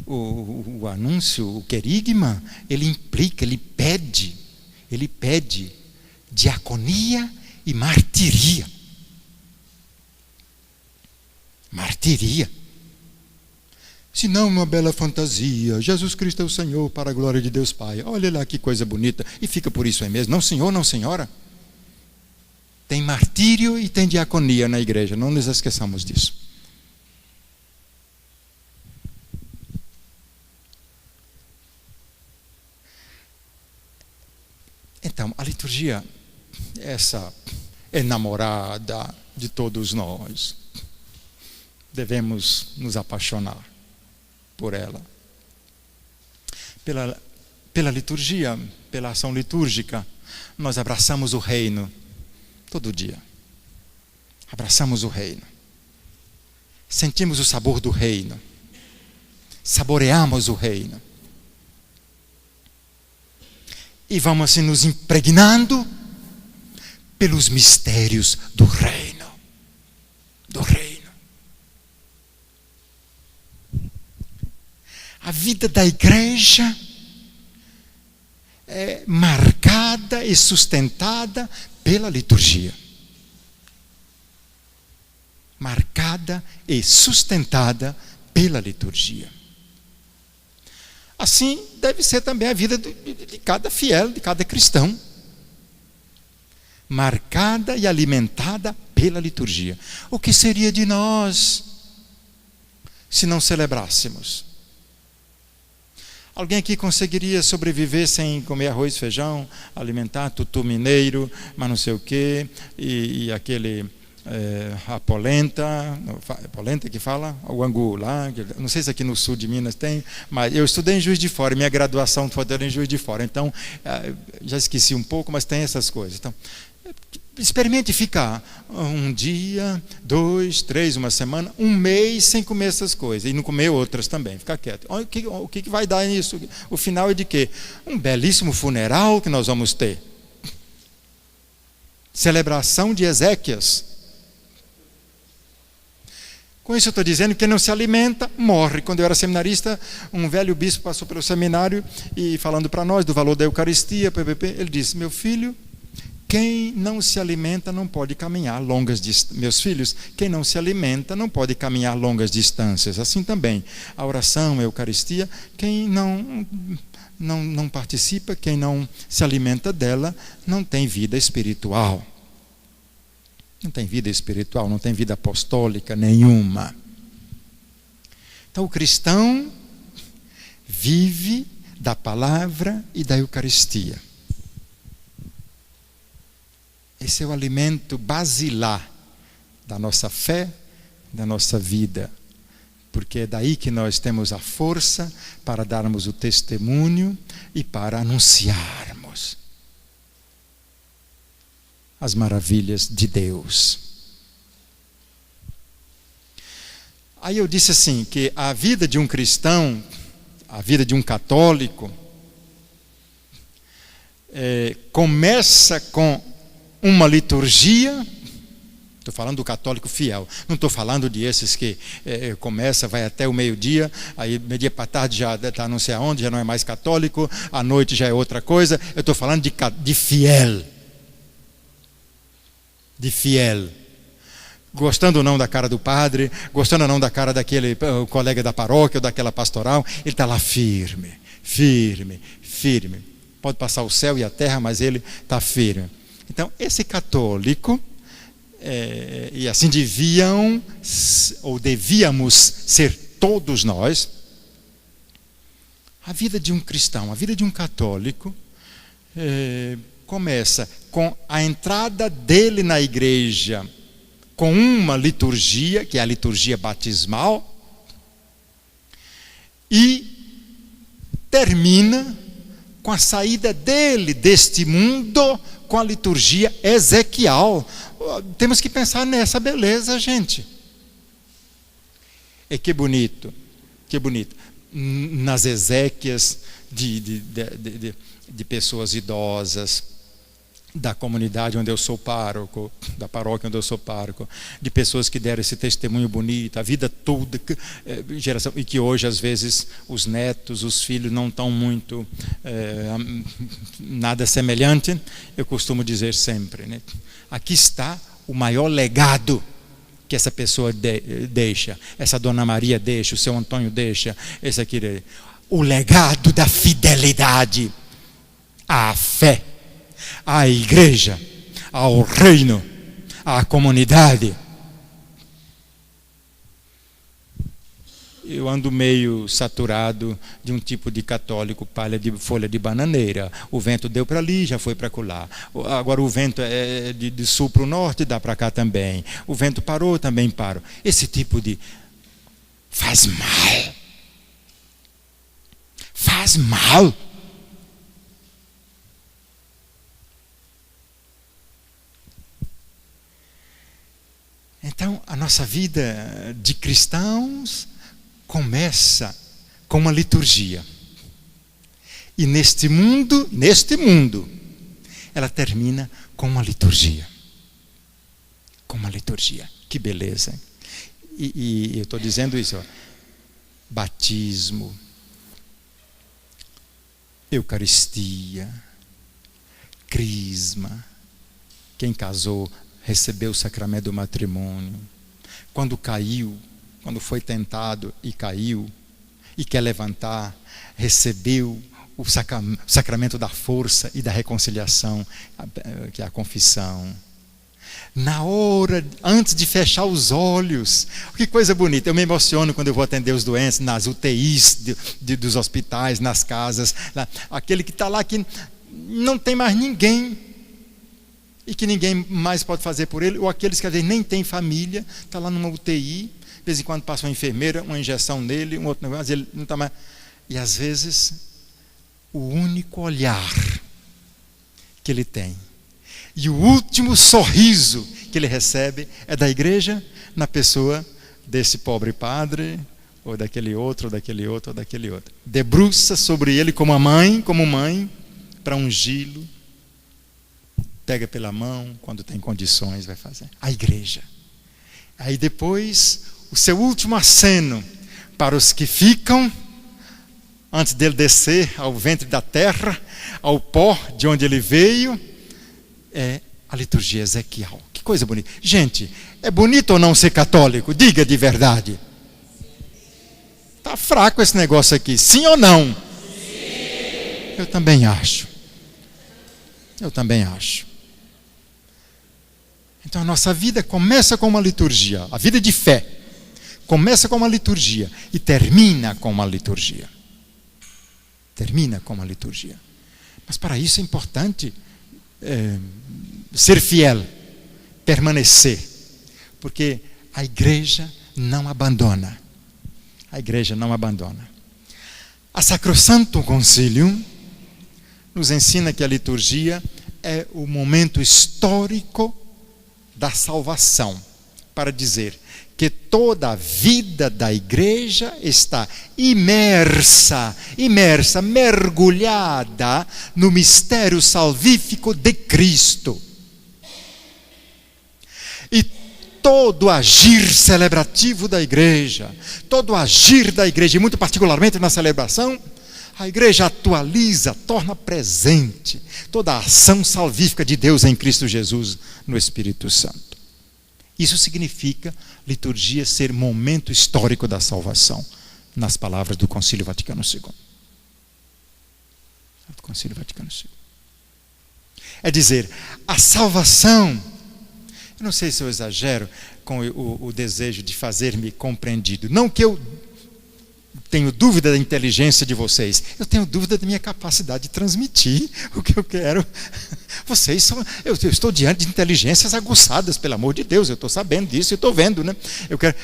O anúncio, o querigma, ele implica, ele pede diaconia e martiria. Martiria. Se não uma bela fantasia, Jesus Cristo é o Senhor para a glória de Deus Pai. Olha lá que coisa bonita. E fica por isso aí mesmo. Não senhor, não senhora. Tem martírio e tem diaconia na igreja. Não nos esqueçamos disso. Então, a liturgia, essa é namorada de todos nós. Devemos nos apaixonar por ela. Pela liturgia, pela ação litúrgica, nós abraçamos o reino todo dia. Abraçamos o reino. Sentimos o sabor do reino. Saboreamos o reino. E vamos assim nos impregnando pelos mistérios do reino. Do reino. A vida da igreja é marcada e sustentada pela liturgia. Marcada e sustentada pela liturgia. Assim deve ser também a vida de cada fiel, de cada cristão. Marcada e alimentada pela liturgia. O que seria de nós se não celebrássemos? Alguém aqui conseguiria sobreviver sem comer arroz, feijão, alimentar tutu mineiro, mas não sei o quê, e aquele a polenta que fala, o angu lá, não sei se aqui no sul de Minas tem, mas eu estudei em Juiz de Fora, minha graduação foi em Juiz de Fora, então já esqueci um pouco, mas tem essas coisas. Então, experimente ficar um dia, 2, 3, uma semana, um mês sem comer essas coisas e não comer outras também, ficar quieto. O que vai dar nisso? O final é de quê? Um belíssimo funeral que nós vamos ter. Celebração de Ezequias. Com isso eu estou dizendo que quem não se alimenta, morre. Quando eu era seminarista, um velho bispo passou pelo seminário e falando para nós do valor da Eucaristia, ele disse: meu filho, quem não se alimenta não pode caminhar longas distâncias. Meus filhos, quem não se alimenta não pode caminhar longas distâncias. Assim também, a oração, a Eucaristia, quem não participa, quem não se alimenta dela, não tem vida espiritual. Não tem vida espiritual, não tem vida apostólica nenhuma. Então o cristão vive da palavra e da Eucaristia. Esse é o alimento basilar da nossa fé, da nossa vida. Porque é daí que nós temos a força para darmos o testemunho e para anunciarmos as maravilhas de Deus. Aí eu disse assim, que a vida de um cristão, a vida de um católico, começa com uma liturgia. Estou falando do católico fiel, não estou falando de esses que começa, vai até o meio-dia, aí meio-dia para tarde já está não sei aonde, já não é mais católico, à noite já é outra coisa. Eu estou falando de fiel. De fiel. Gostando ou não da cara do padre, gostando ou não da cara daquele colega da paróquia ou daquela pastoral, ele está lá firme, firme, firme. Pode passar o céu e a terra, mas ele está firme. Então, esse católico, e assim devíamos ser todos nós, a vida de um cristão, a vida de um católico, começa com a entrada dele na igreja, com uma liturgia, que é a liturgia batismal, e termina com a saída dele deste mundo, com a liturgia ezequial. Temos que pensar nessa beleza, gente. E que bonito, que bonito. Nas exéquias de pessoas idosas, da comunidade onde eu sou pároco, da paróquia onde eu sou pároco, de pessoas que deram esse testemunho bonito, a vida toda, geração, e que hoje às vezes os netos, os filhos não estão muito nada semelhante. Eu costumo dizer sempre, né? Aqui está o maior legado que essa pessoa deixa, essa Dona Maria deixa, o seu Antônio deixa, esse aqui, o legado da fidelidade à fé, à igreja, ao reino, à comunidade. Eu ando meio saturado de um tipo de católico palha de folha de bananeira. O vento deu para ali, já foi para acolá. Agora o vento é de sul para o norte, dá para cá também. O vento parou, também parou. Esse tipo de faz mal. Faz mal. Então, a nossa vida de cristãos começa com uma liturgia. E neste mundo, ela termina com uma liturgia. Com uma liturgia. Que beleza. E eu estou dizendo isso, ó. Batismo, Eucaristia, crisma. Quem casou recebeu o sacramento do matrimônio. Quando caiu, quando foi tentado e caiu, e quer levantar, recebeu o sacramento da força e da reconciliação, que é a confissão. Na hora, antes de fechar os olhos, que coisa bonita, eu me emociono quando eu vou atender os doentes nas UTIs dos hospitais, nas casas, aquele que está lá que não tem mais ninguém, e que ninguém mais pode fazer por ele, ou aqueles que às vezes nem tem família, está lá numa UTI, de vez em quando passa uma enfermeira, uma injeção nele, um outro negócio, ele não está mais, e às vezes o único olhar que ele tem e o último sorriso que ele recebe é da igreja, na pessoa desse pobre padre, ou daquele outro, ou daquele outro, ou daquele outro. Debruça sobre ele como mãe, para ungí-lo. Pega pela mão, quando tem condições, vai fazer. A igreja. Aí depois, o seu último aceno para os que ficam, antes dele descer ao ventre da terra, ao pó de onde ele veio, é a liturgia ezequial. Que coisa bonita. Gente, é bonito ou não ser católico? Diga de verdade. Está fraco esse negócio aqui, sim ou não? Sim. Eu também acho. Então a nossa vida começa com uma liturgia. A vida de fé começa com uma liturgia e termina com uma liturgia. Mas para isso é importante ser fiel, permanecer, porque a igreja não abandona. A Sacrosantum Concilium nos ensina que a liturgia é o momento histórico da salvação, para dizer que toda a vida da igreja está imersa, mergulhada no mistério salvífico de Cristo. E todo agir celebrativo da igreja, e muito particularmente na celebração, a igreja atualiza, torna presente toda a ação salvífica de Deus em Cristo Jesus no Espírito Santo. Isso significa liturgia ser momento histórico da salvação, nas palavras do Concílio Vaticano II. É dizer, a salvação, eu não sei se eu exagero com o desejo de fazer-me compreendido, não que eu tenho dúvida da inteligência de vocês, eu tenho dúvida da minha capacidade de transmitir o que eu quero. Eu estou diante de inteligências aguçadas, pelo amor de Deus, eu estou sabendo disso, eu estou vendo, né?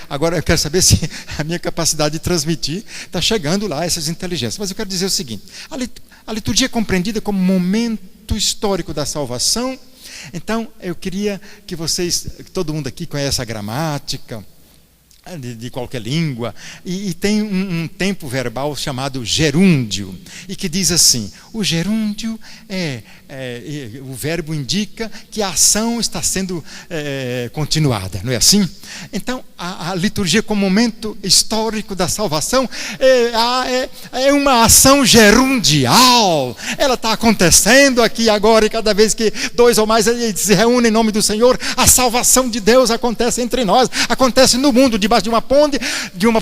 Agora eu quero saber se a minha capacidade de transmitir está chegando lá, essas inteligências. Mas eu quero dizer o seguinte, a liturgia é compreendida como momento histórico da salvação. Então eu queria que todo mundo aqui conhece a gramática, de qualquer língua, e tem um tempo verbal chamado gerúndio, e que diz assim, o gerúndio o verbo indica que a ação está sendo continuada, não é assim? Então a liturgia como momento histórico da salvação é uma ação gerundial, ela está acontecendo aqui agora, e cada vez que dois ou mais se reúnem em nome do Senhor, a salvação de Deus acontece entre nós, acontece no mundo, debaixo de uma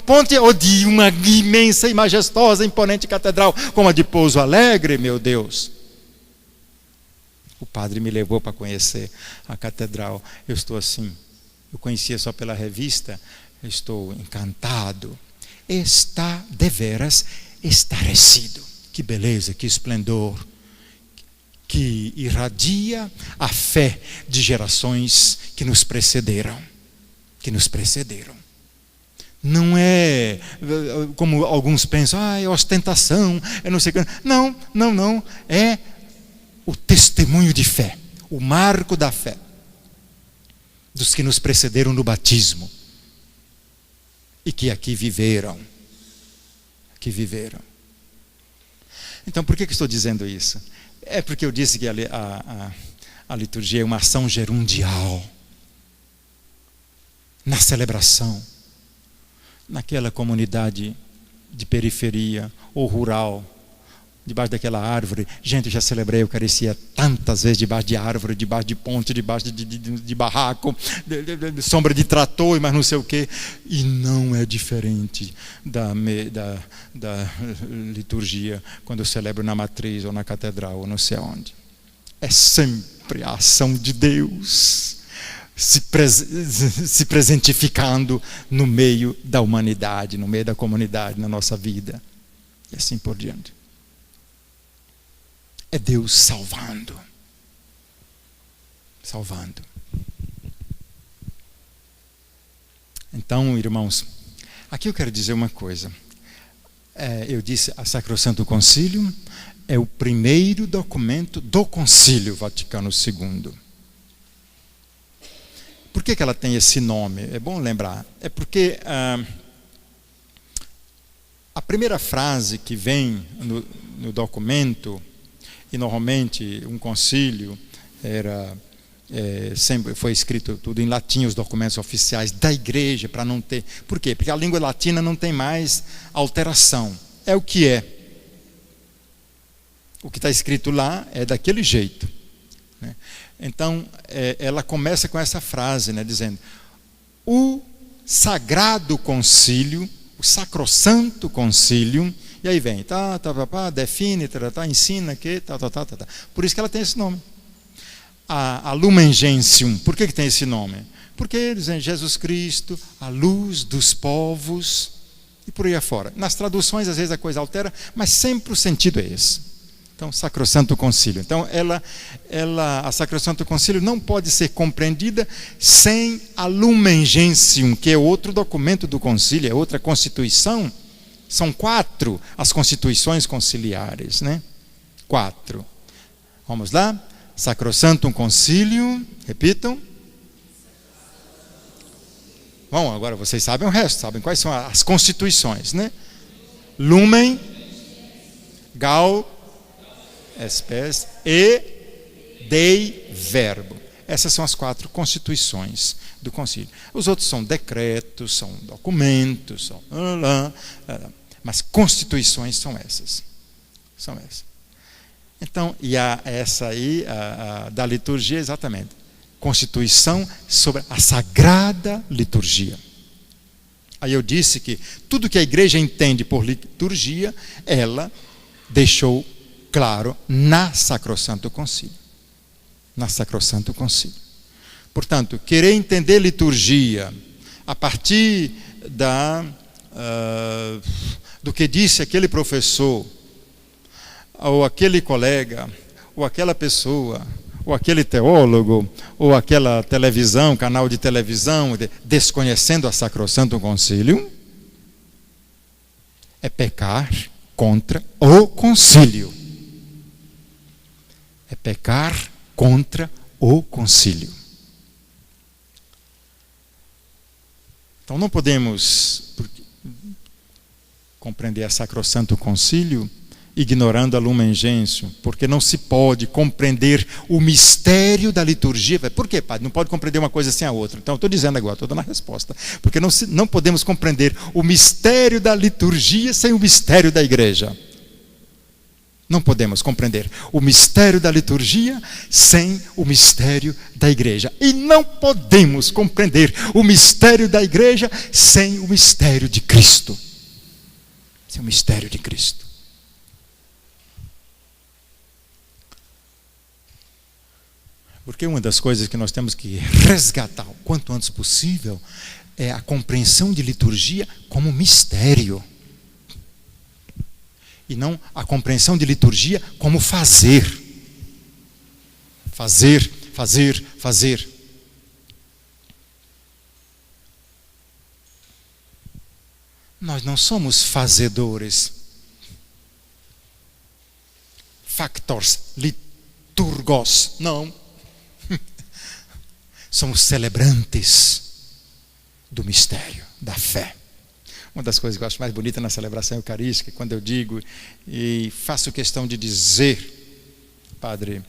ponte ou de uma imensa e majestosa, imponente catedral, como a de Pouso Alegre, meu Deus. O padre me levou para conhecer a catedral. Eu estou assim, eu conhecia só pela revista, eu estou encantado. Está deveras estarrecido. Que beleza, que esplendor, que irradia a fé de gerações que nos precederam. Não é como alguns pensam, é ostentação, é não sei o que. Não. É o testemunho de fé, o marco da fé dos que nos precederam no batismo e que aqui viveram. Então, por que estou dizendo isso? É porque eu disse que a liturgia é uma ação gerundial na celebração, naquela comunidade de periferia ou rural, debaixo daquela árvore. Gente, eu já celebrei a Eucaristia tantas vezes debaixo de árvore, debaixo de ponte, debaixo de barraco, de sombra de trator, mas não sei o quê. E não é diferente da liturgia quando eu celebro na matriz ou na catedral ou não sei onde. É sempre a ação de Deus se presentificando no meio da humanidade, no meio da comunidade, na nossa vida. E assim por diante. É Deus salvando. Salvando. Então, irmãos, aqui eu quero dizer uma coisa. Eu disse, a Sacrosanto Concílio é o primeiro documento do Concílio Vaticano II. Por que ela tem esse nome? É bom lembrar. É porque a primeira frase que vem no documento, e normalmente um concílio sempre foi escrito tudo em latim, os documentos oficiais da igreja, para não ter... Por quê? Porque a língua latina não tem mais alteração. É o que é. O que está escrito lá é daquele jeito, né? Então, ela começa com essa frase, né, dizendo: o Sagrado Concílio, o Sacrosanto Concílio, e aí vem, define, ensina que, Por isso que ela tem esse nome. A Lumen Gentium, por que tem esse nome? Porque dizem Jesus Cristo, a luz dos povos, e por aí afora. Nas traduções, às vezes a coisa altera, mas sempre o sentido é esse. Então, Sacrosanto Concílio. Então, a Sacrosanto Concílio não pode ser compreendida sem a Lumen Gentium, que é outro documento do concílio, é outra constituição. São 4 as constituições conciliares, né? 4. Vamos lá? Sacrosanto Concílio, repitam. Bom, agora vocês sabem o resto, sabem quais são as constituições, né? Lumen, Gaudium et Spes e Dei Verbo. Essas são as 4 constituições do concílio. Os outros são decretos, são documentos, mas constituições são essas. São essas. Então, e essa aí, da liturgia, exatamente. Constituição sobre a sagrada liturgia. Aí eu disse que tudo que a igreja entende por liturgia, ela deixou claro na Sacrosanto Concílio. Na Sacrosanto Concílio. Portanto, querer entender liturgia a partir do que disse aquele professor, ou aquele colega, ou aquela pessoa, ou aquele teólogo, ou aquela televisão, canal de televisão, desconhecendo a Sacrosanto Concílio, é pecar contra o concílio. É pecar contra o concílio. Então não podemos compreender a Sacrosanto Concílio ignorando a Lumen Gentium, porque não se pode compreender o mistério da liturgia. Por quê, padre? Não pode compreender uma coisa sem a outra. Então eu estou dizendo agora, estou dando a resposta. Porque não podemos compreender o mistério da liturgia sem o mistério da igreja. Não podemos compreender o mistério da liturgia sem o mistério da igreja. E não podemos compreender o mistério da igreja sem o mistério de Cristo. Sem o mistério de Cristo. Porque uma das coisas que nós temos que resgatar o quanto antes possível é a compreensão de liturgia como mistério. E não a compreensão de liturgia como fazer. Fazer, fazer, fazer. Nós não somos fazedores. Factors, liturgos, não. Somos celebrantes do mistério, da fé. Uma das coisas que eu acho mais bonita na celebração eucarística, quando eu digo, e faço questão de dizer, Padre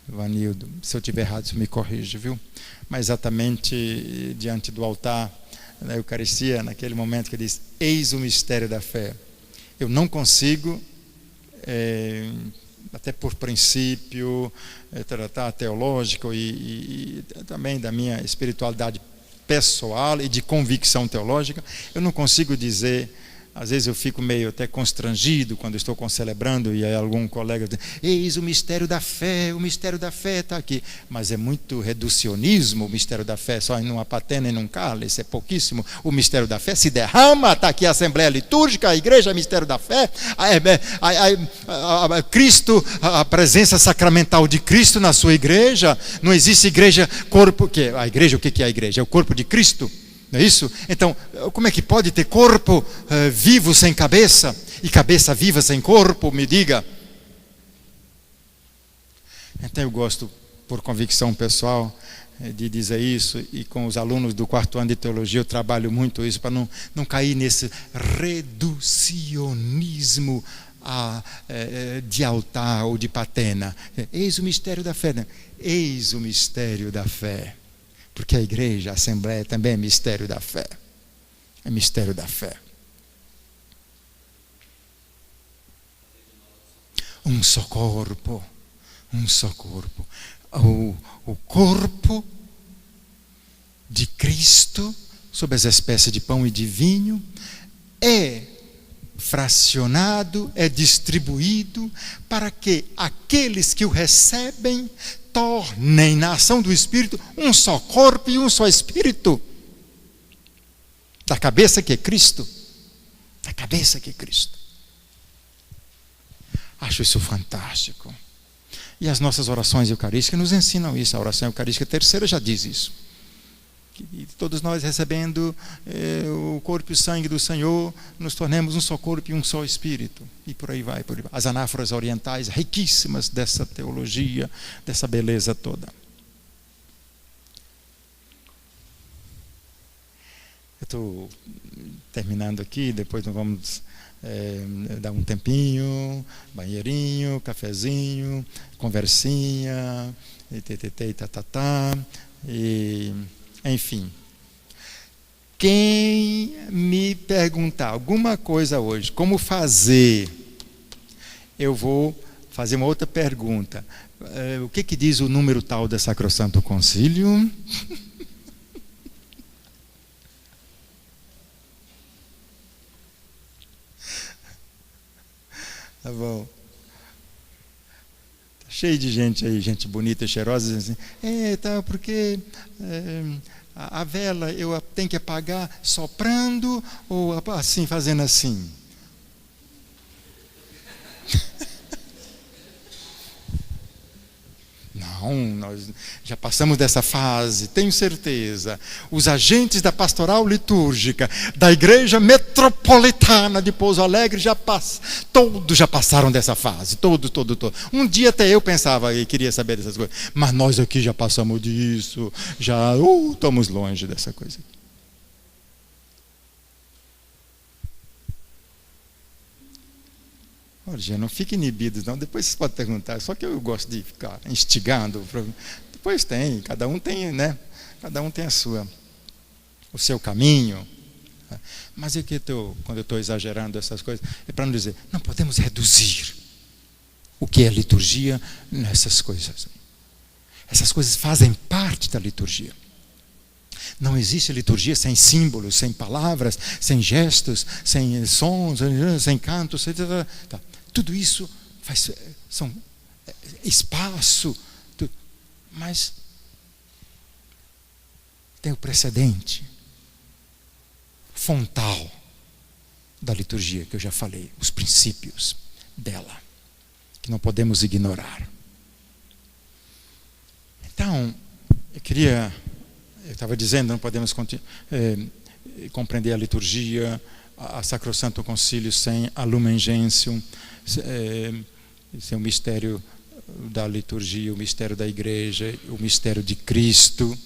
Vanildo, se eu estiver errado, você me corrige, viu? Mas exatamente diante do altar, na Eucaristia, naquele momento que diz, eis o mistério da fé. Eu não consigo até por princípio, tratar teológico e também da minha espiritualidade pessoal e de convicção teológica, eu não consigo dizer. Às vezes eu fico meio até constrangido quando estou celebrando e aí algum colega diz: eis o mistério da fé está aqui. Mas é muito reducionismo o mistério da fé, só em uma patena e num cálice, é pouquíssimo. O mistério da fé se derrama, está aqui a Assembleia Litúrgica, a igreja é mistério da fé, Cristo, a presença sacramental de Cristo na sua igreja. Não existe igreja, corpo, a igreja, o que é a igreja? É o corpo de Cristo. Não é isso? Então, como é que pode ter corpo vivo sem cabeça e cabeça viva sem corpo? Me diga. Então eu gosto, por convicção pessoal, de dizer isso, e com os alunos do 4º ano de teologia eu trabalho muito isso, para não cair nesse reducionismo de altar ou de patena. Eis o mistério da fé. Não. Eis o mistério da fé. Porque a igreja, a Assembleia também é mistério da fé. É mistério da fé. Um só corpo. Um só corpo. O corpo de Cristo, sob as espécies de pão e de vinho, é fracionado, é distribuído para que aqueles que o recebem tornem na ação do Espírito um só corpo e um só Espírito. Da cabeça que é Cristo. Da cabeça que é Cristo. Acho isso fantástico. E as nossas orações eucarísticas nos ensinam isso. A oração eucarística terceira já diz isso. Que todos nós recebendo o corpo e o sangue do Senhor, nos tornemos um só corpo e um só Espírito. E por aí vai, por aí vai. As anáforas orientais riquíssimas dessa teologia, dessa beleza toda. Eu estou terminando aqui, depois nós vamos dar um tempinho, banheirinho, cafezinho, conversinha, e tatatá, e enfim. Quem me perguntar alguma coisa hoje, como fazer, eu vou fazer uma outra pergunta. O que diz o número tal da Sacrosanto Concílio? Tá bom. Tá cheio de gente aí, gente bonita e cheirosa, dizendo assim, porque a vela eu tenho que apagar soprando ou assim, fazendo assim? Não, nós já passamos dessa fase, tenho certeza. Os agentes da pastoral litúrgica da igreja metropolitana de Pouso Alegre todos já passaram dessa fase, todos. Um dia até eu pensava e queria saber dessas coisas, mas nós aqui já passamos disso, já estamos longe dessa coisa. Olha, não fiquem inibidos, não. Depois vocês podem perguntar. Só que eu gosto de ficar instigando. Depois tem, cada um tem, né? Cada um tem o seu caminho. Mas é que quando eu estou exagerando essas coisas, é para não dizer, não podemos reduzir o que é liturgia nessas coisas. Essas coisas fazem parte da liturgia. Não existe liturgia sem símbolos, sem palavras, sem gestos, sem sons, sem cantos, tá. Tudo isso são espaço, mas tem o precedente fontal da liturgia que eu já falei, os princípios dela, que não podemos ignorar. Então, eu estava dizendo, não podemos compreender a liturgia, a Sacrosanto Concílio sem a Lumen Gentium, sem o mistério da liturgia, o mistério da igreja, o mistério de Cristo.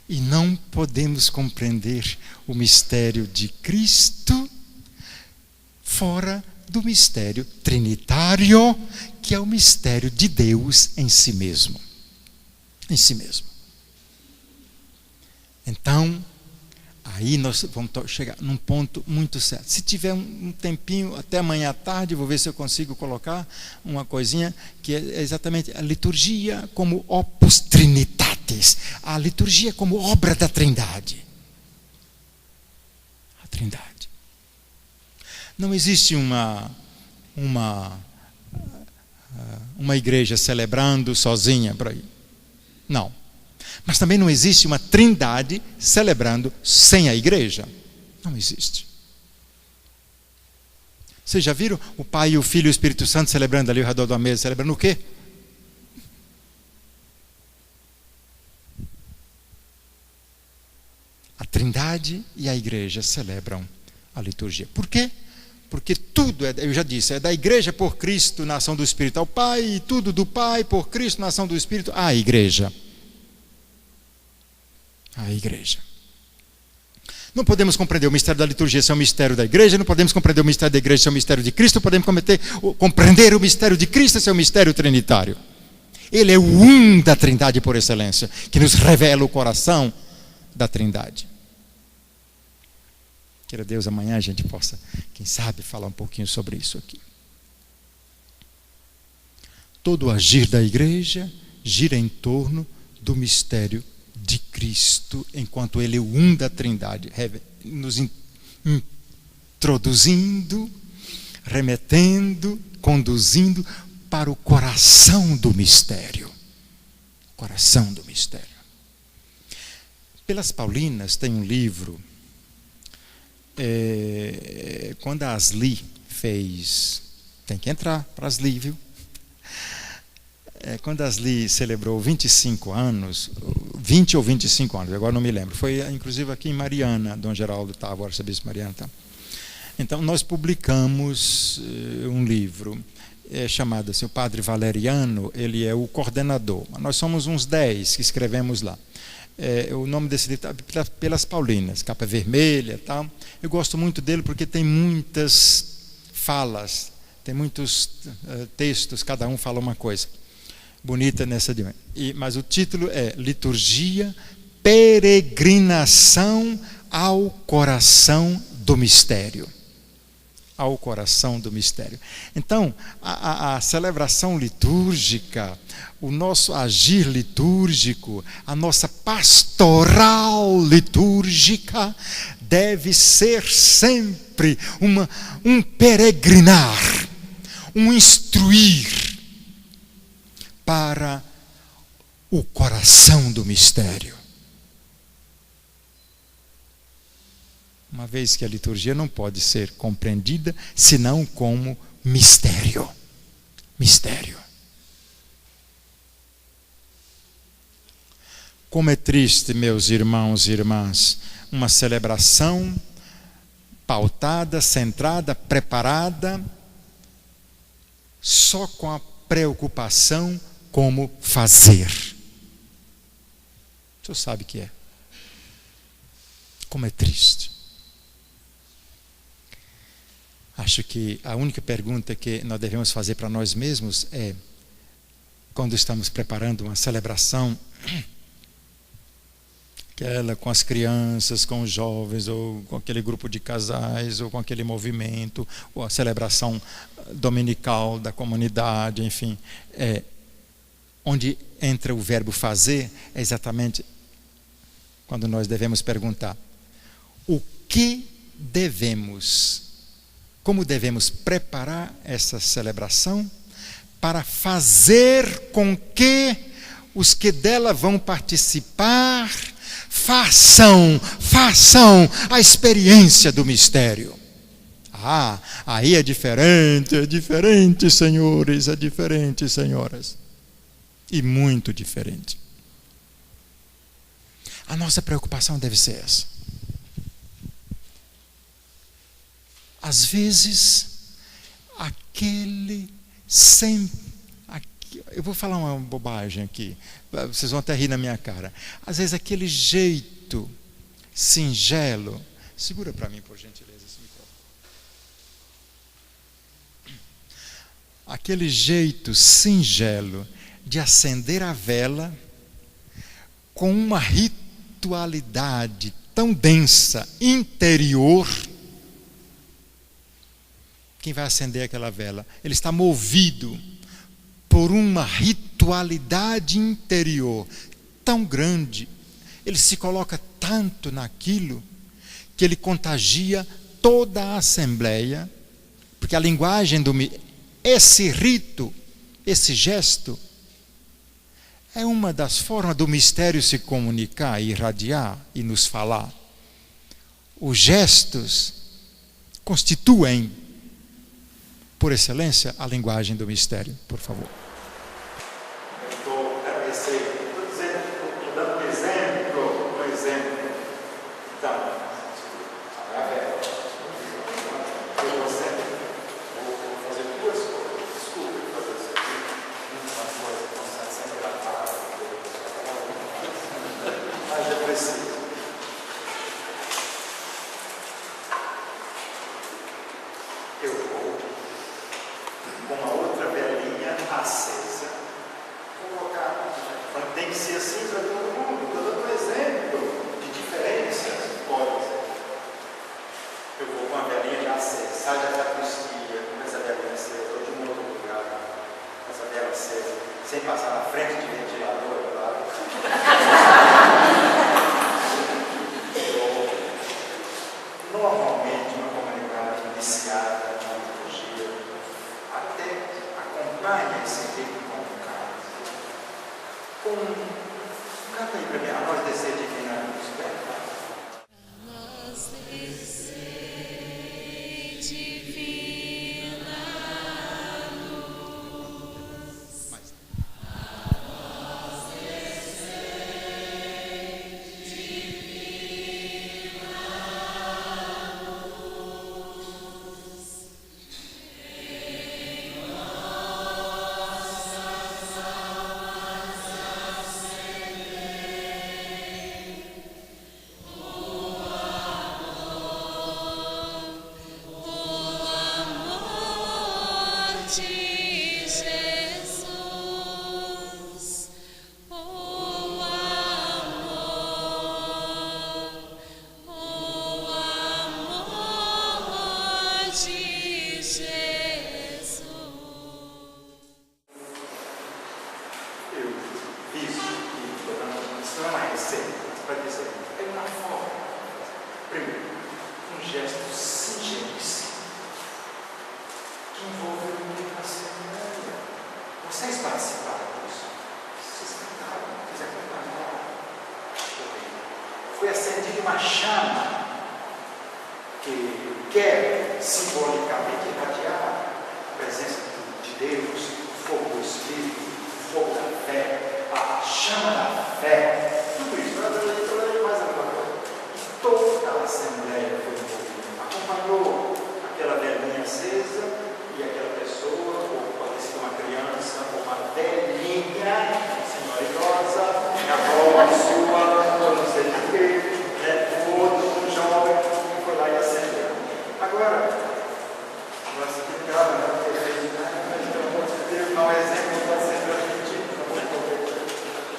E não podemos compreender o mistério de Cristo fora do mistério trinitário, que é o mistério de Deus em si mesmo. Em si mesmo. Então, Aí nós vamos chegar num ponto muito certo. Se tiver um tempinho, até amanhã à tarde, vou ver se eu consigo colocar uma coisinha que é exatamente a liturgia como opus trinitatis, a liturgia como obra da Trindade. A Trindade. Não existe uma igreja celebrando sozinha por aí. Não. Mas também não existe uma trindade celebrando sem a igreja. Não existe. Vocês já viram o Pai, o Filho e o Espírito Santo celebrando ali ao redor da mesa? Celebrando o quê? A trindade e a igreja celebram a liturgia. Por quê? Porque tudo, eu já disse, é da igreja por Cristo na ação do Espírito ao Pai, e tudo do Pai por Cristo na ação do Espírito à igreja. A igreja. Não podemos compreender o mistério da liturgia sem o mistério da igreja, não podemos compreender o mistério da igreja sem o mistério de Cristo, não podemos compreender o mistério de Cristo sem o mistério trinitário. Ele é o um da Trindade por excelência, que nos revela o coração da Trindade. Queira Deus, amanhã a gente possa, quem sabe, falar um pouquinho sobre isso aqui. Todo o agir da igreja gira em torno do mistério de Cristo, enquanto Ele é o um da Trindade, nos introduzindo, remetendo, conduzindo para o coração do mistério. Coração do mistério. Pelas Paulinas tem um livro, quando a Asli fez, tem que entrar para a Asli, viu? Quando a Asli celebrou 25 anos, 20 ou 25 anos, agora não me lembro, foi inclusive aqui em Mariana, Dom Geraldo estava, o arcebispo Mariana estava. Então nós publicamos um livro chamado assim, o Padre Valeriano, ele é o coordenador. Nós somos uns 10 que escrevemos lá. O nome desse livro está Pelas Paulinas, capa vermelha e tal. Eu gosto muito dele porque tem muitas falas, tem muitos textos, cada um fala uma coisa bonita nessa dimensão. Mas o título é Liturgia, Peregrinação ao Coração do Mistério. Ao coração do mistério. Então, a celebração litúrgica, o nosso agir litúrgico, a nossa pastoral litúrgica deve ser sempre um peregrinar, um instruir para o coração do mistério. Uma vez que a liturgia não pode ser compreendida senão como mistério. Mistério. Como é triste, meus irmãos e irmãs, uma celebração pautada, centrada, preparada, só com a preocupação como fazer. O senhor sabe o que é. Como é triste. Acho que a única pergunta que nós devemos fazer para nós mesmos é, quando estamos preparando uma celebração, aquela com as crianças, com os jovens, ou com aquele grupo de casais, ou com aquele movimento, ou a celebração dominical da comunidade, enfim, onde entra o verbo fazer, é exatamente quando nós devemos perguntar o que devemos, como devemos preparar essa celebração para fazer com que os que dela vão participar façam a experiência do mistério. Aí é diferente, senhores, é diferente, senhoras. E muito diferente. A nossa preocupação deve ser essa. Às vezes, eu vou falar uma bobagem aqui, vocês vão até rir na minha cara. Às vezes aquele jeito singelo, segura para mim, por gentileza, esse microfone. Aquele jeito singelo de acender a vela com uma ritualidade tão densa, interior. Quem vai acender aquela vela? Ele está movido por uma ritualidade interior tão grande. Ele se coloca tanto naquilo que ele contagia toda a assembleia, porque a linguagem esse rito, esse gesto, é uma das formas do mistério se comunicar, irradiar e nos falar. Os gestos constituem, por excelência, a linguagem do mistério. Por favor. Estou dando um exemplo. Então, a vela. Eu vou fazer duas coisas. Desculpe fazer isso aqui. Umas coisas que estão sendo gravadas. Mas é preciso. Eu vou, com uma outra velinha acesa, colocar. Tem que ser assim para todo mundo. Estou dando um exemplo de diferenças. Pode ser. Eu vou com a velinha já acesa, sai da sacristia, com essa velinha acesa, ou de um outro lugar, com essa vela acesa, sem passar na frente de ventilador, claro. Normalmente, uma comunidade iniciada na liturgia até acompanha esse rito convocado. Canta aí para mim, a nós descer divina luz. Foi acendida uma chama que quer simbolicamente irradiar a presença de Deus, o fogo do Espírito, o fogo da fé, a chama da fé, tudo isso. Eu leio mais agora. E toda a assembleia foi envolvida, acompanhou aquela velinha acesa e aquela pessoa, ou pode ser uma criança, ou uma velhinha, uma senhora idosa, a avó sua, ou não sei de quê, o outro, um jovem, que foi lá e acendeu. Agora, nós explicamos, mas pelo amor de Deus, não é exemplo, pode ser transmitido.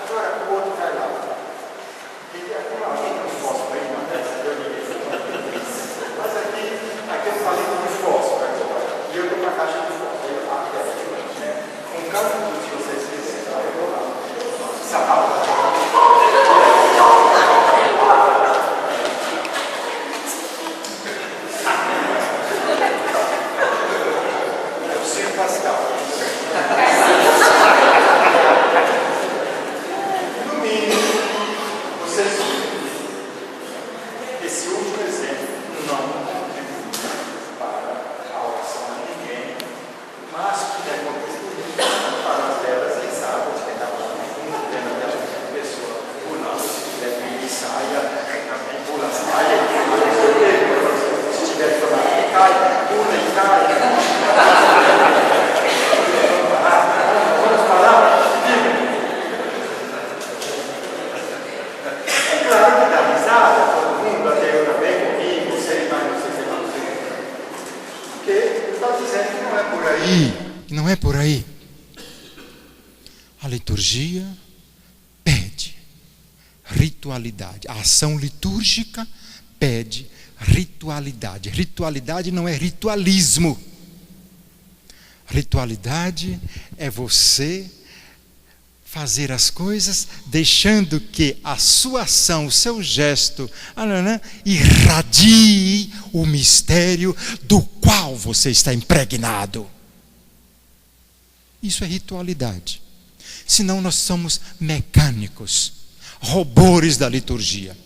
Agora, o outro vai lá. E alguém tem um fósforo aí, não é? Mas aqui eu falei de fósforo agora. E eu estou com a caixa de fósforo. Com cada um de vocês que quiserem, eu vou lá. Sabá. Pascal. No mínimo, vocês esse último exemplo não contribui para a oração de ninguém, mas puder contribuir para as velas risadas que estavam no fundo, dentro daquela pessoa pulando, se tiver que saia, também pula, saia, se tiver que falar, cai, pula e cai. Vamos parar? É claro que dá risada, todo mundo, até eu também, comigo, você vai, não sei se porque ele está dizendo que não é por aí. Não é por aí. A liturgia pede ritualidade. A ação litúrgica pede ritualidade. Ritualidade não é ritualismo. Ritualidade é você fazer as coisas deixando que a sua ação, o seu gesto, irradie o mistério do qual você está impregnado. Isso é ritualidade. Senão nós somos mecânicos, robôs da liturgia.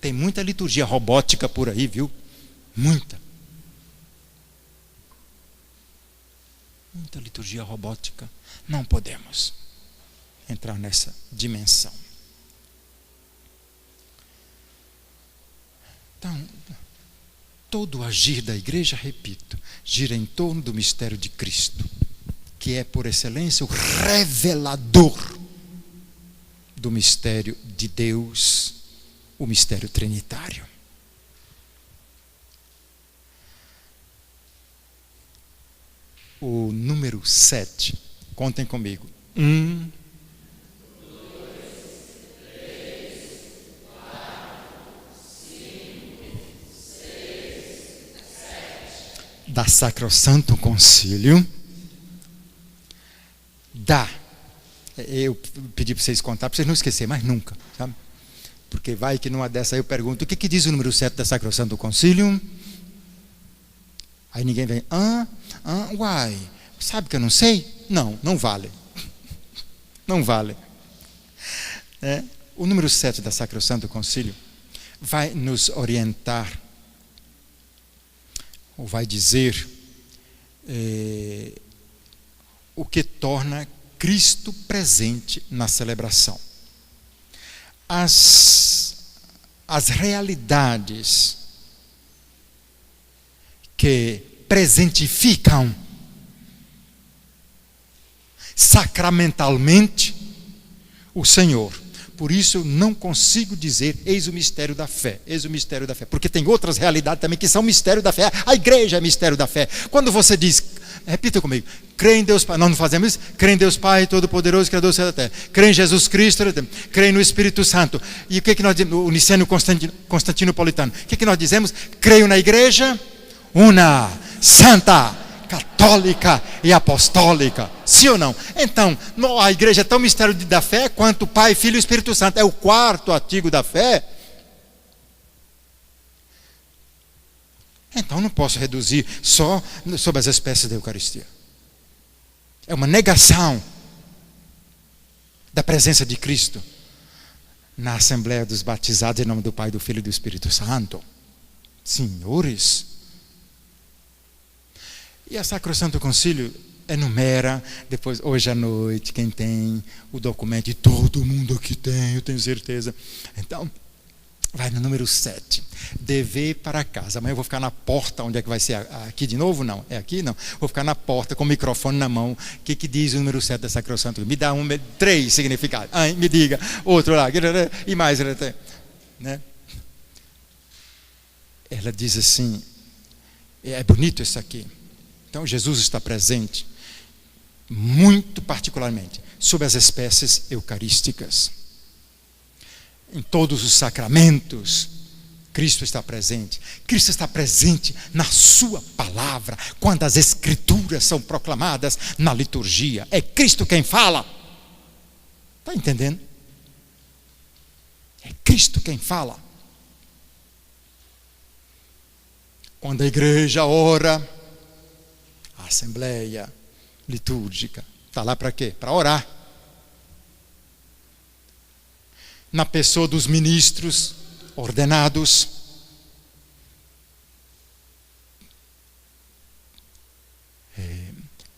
Tem muita liturgia robótica por aí, viu? Muita liturgia robótica. Não podemos entrar nessa dimensão. Então, todo o agir da igreja, repito, gira em torno do mistério de Cristo, que é por excelência o revelador do mistério de Deus, o mistério trinitário. O número 7, contem comigo. 1, 2, 3, 4, 5, 6, 7. Da Sacrosanto Concílio. Eu pedi para vocês contar, para vocês não esquecerem, mas nunca, sabe? Porque vai que numa dessa eu pergunto, o que diz o número 7 da Sacrosanto Concílio? Aí ninguém vem, uai, sabe que eu não sei? Não vale. Não vale. O número 7 da Sacrosanto Concílio vai nos orientar, ou vai dizer, o que torna Cristo presente na celebração. As realidades que presentificam sacramentalmente o Senhor. Por isso eu não consigo dizer eis o mistério da fé, porque tem outras realidades também que são mistério da fé. A igreja é mistério da fé. Quando você diz, repita comigo, crê em Deus Pai, nós não fazemos isso? Crê em Deus Pai Todo-Poderoso, Criador do céu e da terra. Crê em Jesus Cristo, crê no Espírito Santo. E o que nós dizemos? O Niceno Constantinopolitano. O que nós dizemos? Creio na igreja una, santa, católica e apostólica. Sim ou não? Então, a igreja é tão mistério da fé quanto o Pai, Filho e Espírito Santo. É o quarto artigo da fé. Então não posso reduzir só sobre as espécies da Eucaristia. É uma negação da presença de Cristo na Assembleia dos Batizados em nome do Pai, do Filho e do Espírito Santo. Senhores, e a Sacrosanto Concílio enumera, depois, hoje à noite, quem tem o documento, e todo mundo aqui tem, eu tenho certeza. Então, vai no número 7. Dever para casa. Amanhã eu vou ficar na porta, onde é que vai ser? Aqui de novo? Não. É aqui? Não. Vou ficar na porta com o microfone na mão. O que diz o número 7 da Sacrosanto? Me dá 3 significados. Me diga. Outro lá. E mais. Né? Ela diz assim, é bonito isso aqui. Então Jesus está presente, muito particularmente, sob as espécies eucarísticas. Em todos os sacramentos, Cristo está presente. Cristo está presente na sua palavra, quando as escrituras são proclamadas na liturgia. É Cristo quem fala. Está entendendo? É Cristo quem fala. Quando a igreja ora, a assembleia litúrgica está lá para quê? Para orar. Na pessoa dos ministros ordenados,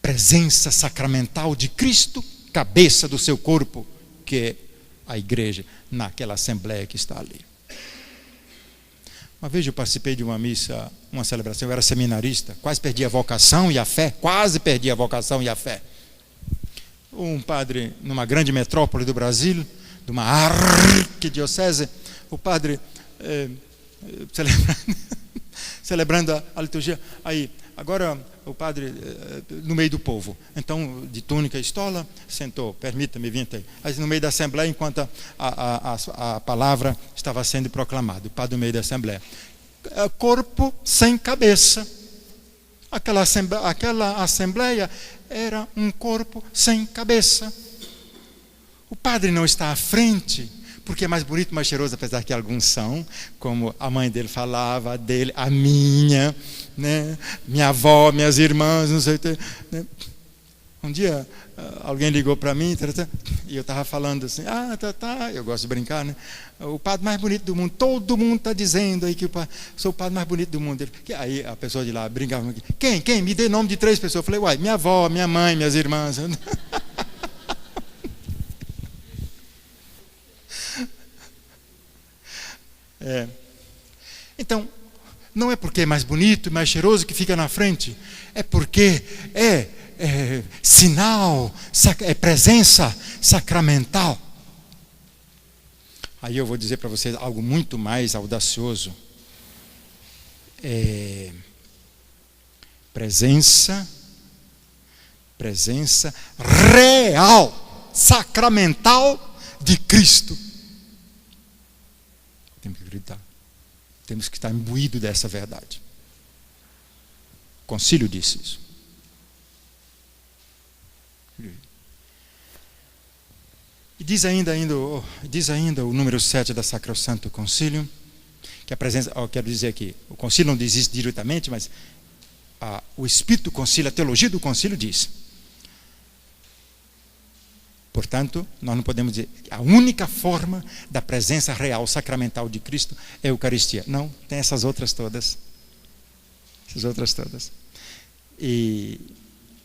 presença sacramental de Cristo, cabeça do seu corpo, que é a igreja, naquela assembleia que está ali. Uma vez eu participei de uma missa, uma celebração, eu era seminarista, quase perdi a vocação e a fé, Um padre, numa grande metrópole do Brasil, de uma arquidiocese, o padre celebrando a liturgia, aí agora o padre no meio do povo, então de túnica e estola, sentou, permita-me vir até aí, no meio da assembleia, enquanto a palavra estava sendo proclamada, o padre no meio da assembleia, corpo sem cabeça. Aquela assembleia era um corpo sem cabeça. O padre não está à frente porque é mais bonito, mais cheiroso, apesar que alguns são, como a mãe dele falava, dele, a minha, né? Minha avó, minhas irmãs, não sei o que, né? Um dia alguém ligou para mim e eu estava falando assim, eu gosto de brincar, né? O padre mais bonito do mundo, todo mundo está dizendo aí que eu sou o padre mais bonito do mundo. Aí a pessoa de lá brincava, quem? Me dê nome de 3 pessoas. Eu falei, minha avó, minha mãe, minhas irmãs. Então, não é porque é mais bonito, mais cheiroso que fica na frente, é porque é sinal, é presença sacramental. Aí eu vou dizer para vocês algo muito mais audacioso. Presença real, sacramental de Cristo. Temos que gritar. Temos que estar imbuído dessa verdade. O concílio disse isso. E diz ainda o número 7 da Sacrosanto Concílio, que a presença, quero dizer aqui, o concílio não diz isso diretamente, mas o espírito do concílio, a teologia do concílio diz. Portanto, nós não podemos dizer que a única forma da presença real, sacramental de Cristo é a Eucaristia. Não, tem essas outras todas. E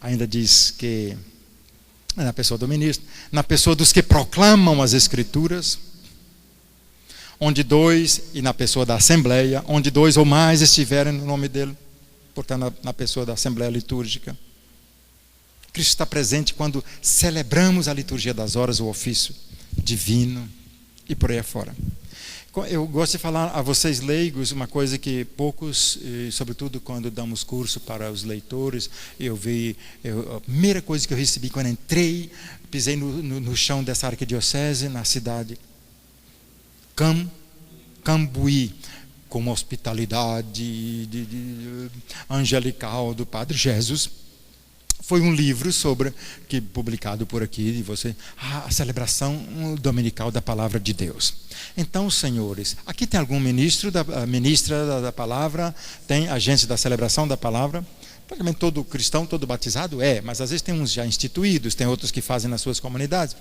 ainda diz que na pessoa do ministro, na pessoa dos que proclamam as Escrituras, onde 2, e na pessoa da Assembleia, onde 2 ou mais estiverem no nome dele, portanto na pessoa da Assembleia Litúrgica. Cristo está presente quando celebramos a liturgia das horas, o ofício divino e por aí afora. Eu gosto de falar a vocês leigos uma coisa que poucos, sobretudo quando damos curso para os leitores, a primeira coisa que eu recebi quando entrei, pisei no chão dessa arquidiocese, na cidade Cambuí, com uma hospitalidade angelical do Padre Jesus. Foi um livro publicado por aqui, de você, a celebração dominical da Palavra de Deus. Então, senhores, aqui tem algum ministra da Palavra, tem agente da celebração da Palavra, praticamente todo cristão, todo batizado mas às vezes tem uns já instituídos, tem outros que fazem nas suas comunidades.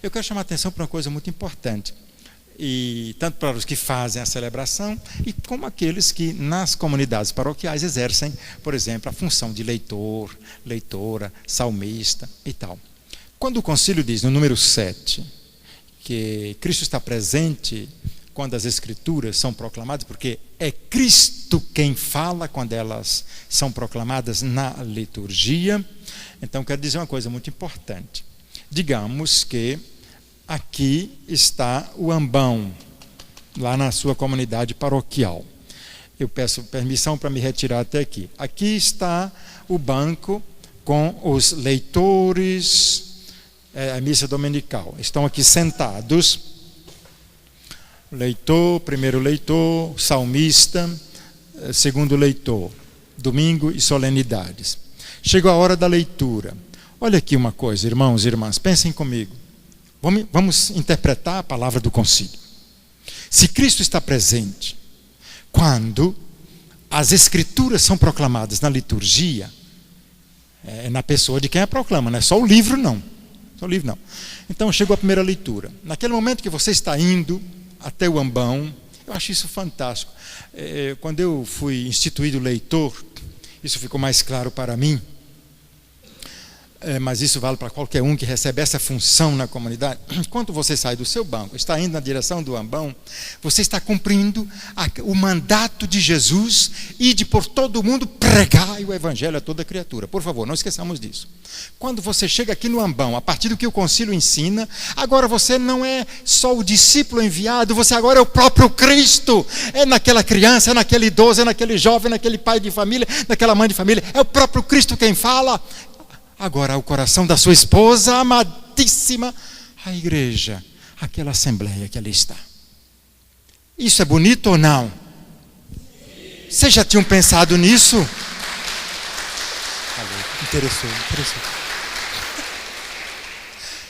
Eu quero chamar a atenção para uma coisa muito importante. E tanto para os que fazem a celebração e como aqueles que nas comunidades paroquiais exercem, por exemplo, a função de leitor, leitora, salmista e tal. Quando o concílio diz no número 7 que Cristo está presente quando as Escrituras são proclamadas, porque é Cristo quem fala quando elas são proclamadas na liturgia, então quero dizer uma coisa muito importante. Digamos que aqui está o ambão, lá na sua comunidade paroquial. Eu peço permissão para me retirar até aqui. Aqui está o banco com os leitores, a missa dominical. Estão aqui sentados. Leitor, primeiro leitor, salmista, segundo leitor, domingo e solenidades. Chegou a hora da leitura. Olha aqui uma coisa, irmãos e irmãs, pensem comigo. Vamos interpretar a palavra do concílio. Se Cristo está presente quando as Escrituras são proclamadas na liturgia, é na pessoa de quem a proclama, não é só o livro não. Então chegou a primeira leitura. Naquele momento que você está indo até o ambão, eu acho isso fantástico. Quando eu fui instituído leitor, isso ficou mais claro para mim. mas isso vale para qualquer um que recebe essa função na comunidade. Quando você sai do seu banco, está indo na direção do ambão, você está cumprindo o mandato de Jesus e de por todo mundo pregar o evangelho a toda criatura. Por favor, não esqueçamos disso. Quando você chega aqui no ambão, a partir do que o concílio ensina, agora você não é só o discípulo enviado, você agora é o próprio Cristo. É naquela criança, é naquele idoso, é naquele jovem, é naquele pai de família, naquela mãe de família. É o próprio Cristo quem fala. Agora, o coração da sua esposa amadíssima, a igreja, aquela assembleia que ali está. Isso é bonito ou não? Vocês já tinham pensado nisso?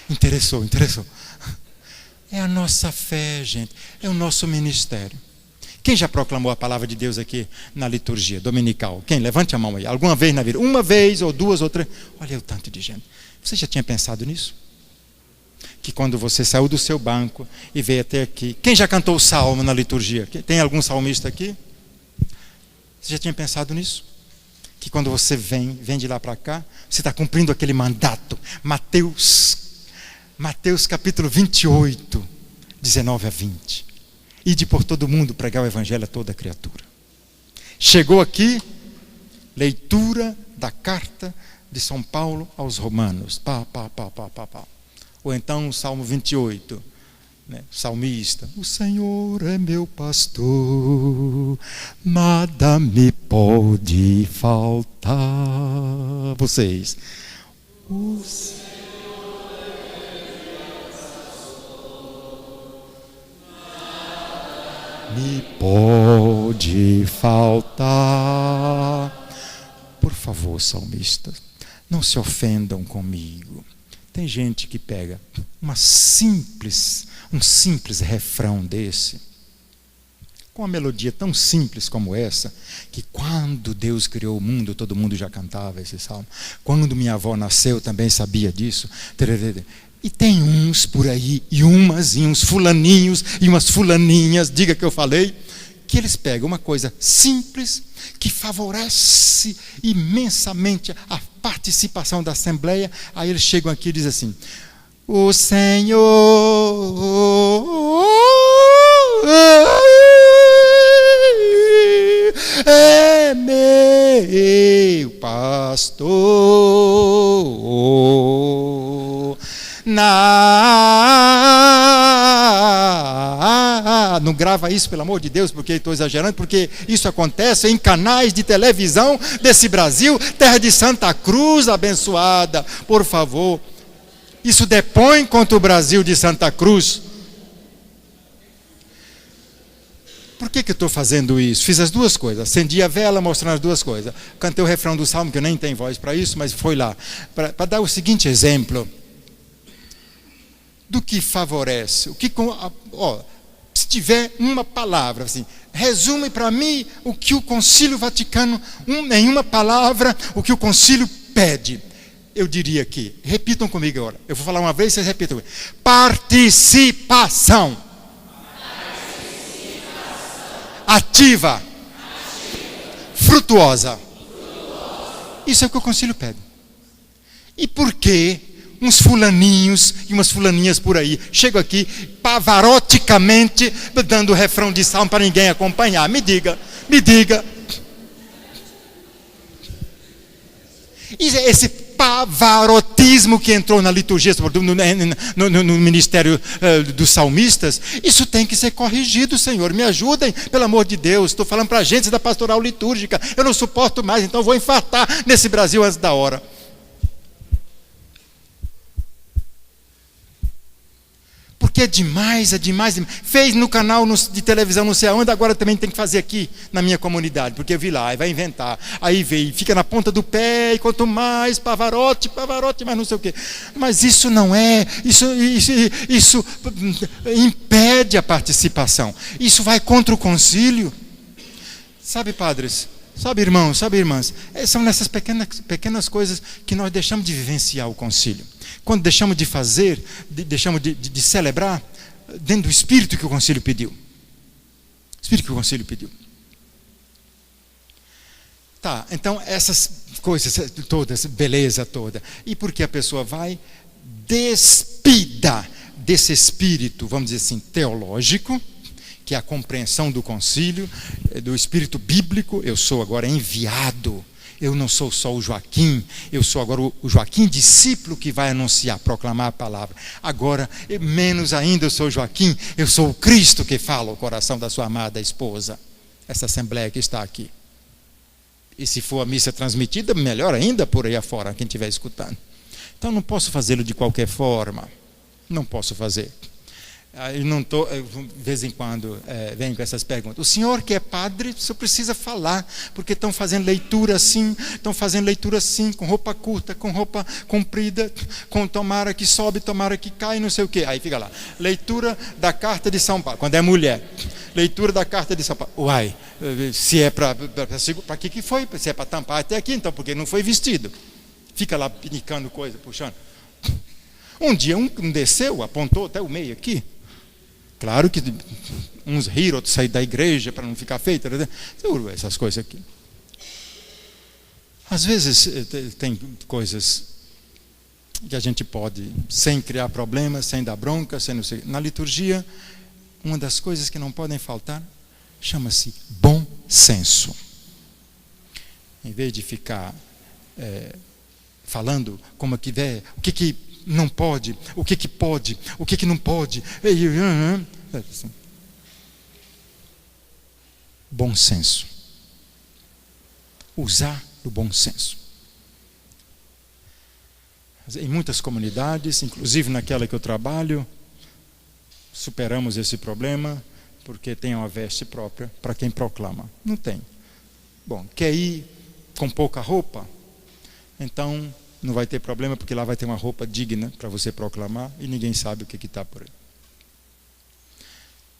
Interessou. É a nossa fé, gente. É o nosso ministério. Quem já proclamou a palavra de Deus aqui na liturgia dominical? Quem? Levante a mão aí. Alguma vez na vida? Uma vez, ou duas, ou três. Olha o tanto de gente. Você já tinha pensado nisso? Que quando você saiu do seu banco e veio até aqui. Quem já cantou o salmo na liturgia? Tem algum salmista aqui? Você já tinha pensado nisso? Que quando você vem de lá para cá, você está cumprindo aquele mandato. Mateus capítulo 28, 19 a 20. Ide por todo mundo pregar o evangelho a toda criatura. Chegou aqui, leitura da carta de São Paulo aos Romanos. Ou então o Salmo 28, né? Salmista. O Senhor é meu pastor, nada me pode faltar. Vocês. O me pode faltar. Por favor, salmistas, não se ofendam comigo. Tem gente que pega um simples refrão desse, com uma melodia tão simples como essa, que quando Deus criou o mundo, todo mundo já cantava esse salmo. Quando minha avó nasceu, também sabia disso. E tem uns por aí, e uns fulaninhos, e umas fulaninhas, diga que eu falei, que eles pegam uma coisa simples, que favorece imensamente a participação da Assembleia, aí eles chegam aqui e dizem assim: o Senhor é meu pastor. Não grava isso, pelo amor de Deus, porque estou exagerando, porque isso acontece em canais de televisão desse Brasil, terra de Santa Cruz abençoada. Por favor, isso depõe contra o Brasil de Santa Cruz. Por que eu estou fazendo isso? Fiz as duas coisas. Acendi a vela mostrando as duas coisas. Cantei o refrão do salmo, que eu nem tenho voz para isso, mas foi lá. Para dar o seguinte exemplo do que favorece. Se tiver uma palavra, assim, resume para mim o que o Concílio Vaticano, em uma palavra, o que o Concílio pede. Eu diria aqui, repitam comigo agora. Eu vou falar uma vez, vocês repitam. Participação. Ativa. Frutuosa. Isso é o que o Concílio pede. E por que uns fulaninhos e umas fulaninhas por aí chegam aqui pavaroticamente dando o refrão de salmo para ninguém acompanhar? Me diga. Esse pavarotismo que entrou na liturgia, no ministério dos salmistas, isso tem que ser corrigido, Senhor. Me ajudem, pelo amor de Deus. Estou falando para a gente da pastoral litúrgica. Eu não suporto mais, então vou infartar nesse Brasil antes da hora. Porque é demais. Fez no canal de televisão não sei aonde, agora também tem que fazer aqui na minha comunidade, porque eu vi lá, aí vai inventar, aí veio, fica na ponta do pé, e quanto mais, Pavarotti, mas não sei o quê. Mas isso não é, isso impede a participação, isso vai contra o concílio. Sabe, padres, sabe, irmãos, sabe, irmãs, são nessas pequenas coisas que nós deixamos de vivenciar o concílio. Quando deixamos de fazer, deixamos de celebrar dentro do espírito que o concílio pediu. Tá, então essas coisas todas, beleza toda. E porque a pessoa vai despida desse espírito, vamos dizer assim, teológico, que é a compreensão do concílio, do espírito bíblico. Eu sou agora enviado. Eu não sou só o Joaquim, eu sou agora o Joaquim discípulo que vai anunciar, proclamar a palavra. Agora, menos ainda eu sou o Joaquim, eu sou o Cristo que fala ao coração da sua amada esposa. Essa assembleia que está aqui. E se for a missa transmitida, melhor ainda por aí afora, quem estiver escutando. Então não posso fazê-lo de qualquer forma. Não posso fazer. Eu não tô, de vez em quando venho com essas perguntas. O senhor que é padre, só precisa falar, porque estão fazendo leitura assim, com roupa curta, com roupa comprida, com tomara que sobe, tomara que cai, não sei o quê. Aí fica lá, leitura da carta de São Paulo, quando é mulher. Leitura da carta de São Paulo. Uai, se é para que foi? Se é para tampar até aqui, então, porque não foi vestido. Fica lá pinicando coisa, puxando. Um dia um desceu, apontou até o meio aqui. Claro que uns riram, outros saíram da igreja para não ficar feito. Essas coisas aqui. Às vezes tem coisas que a gente pode, sem criar problemas, sem dar bronca, sem não sei. Na liturgia, uma das coisas que não podem faltar chama-se bom senso. Em vez de ficar falando como que der, o que não pode, o que pode, o que não pode. Bom senso. Usar o bom senso. Em muitas comunidades, inclusive naquela que eu trabalho, superamos esse problema porque tem uma veste própria para quem proclama. Não tem. Bom, quer ir com pouca roupa? Então não vai ter problema, porque lá vai ter uma roupa digna para você proclamar e ninguém sabe o que está por aí.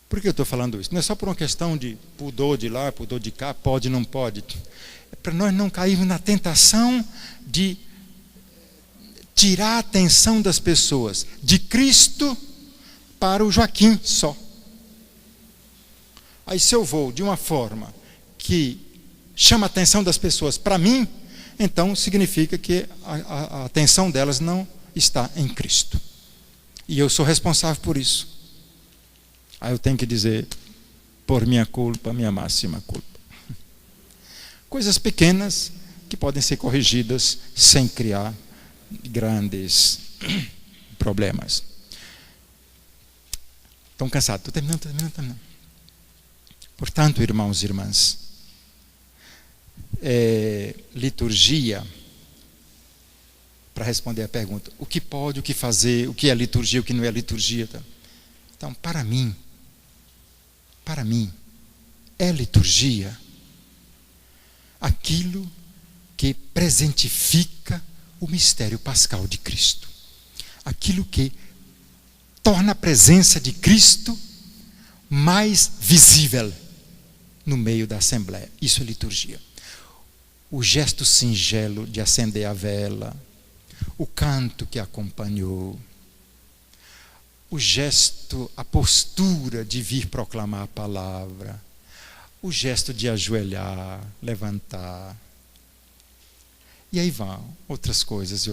Por que eu estou falando isso? Não é só por uma questão de pudor de lá, pudor de cá, pode, não pode. É para nós não cairmos na tentação de tirar a atenção das pessoas de Cristo para o Joaquim só. Aí se eu vou de uma forma que chama a atenção das pessoas para mim, então significa que a atenção delas não está em Cristo. E eu sou responsável por isso. Aí eu tenho que dizer, por minha culpa, minha máxima culpa. Coisas pequenas que podem ser corrigidas sem criar grandes problemas. Estão cansados? Estou terminando. Portanto, irmãos e irmãs, liturgia, para responder a pergunta, o que pode, o que fazer, o que é liturgia, o que não é liturgia. Então, para mim, é liturgia aquilo que presentifica o mistério pascal de Cristo. Aquilo que torna a presença de Cristo mais visível no meio da assembleia. Isso é liturgia. O gesto singelo de acender a vela, o canto que acompanhou, o gesto, a postura de vir proclamar a palavra, o gesto de ajoelhar, levantar. E aí vão outras coisas.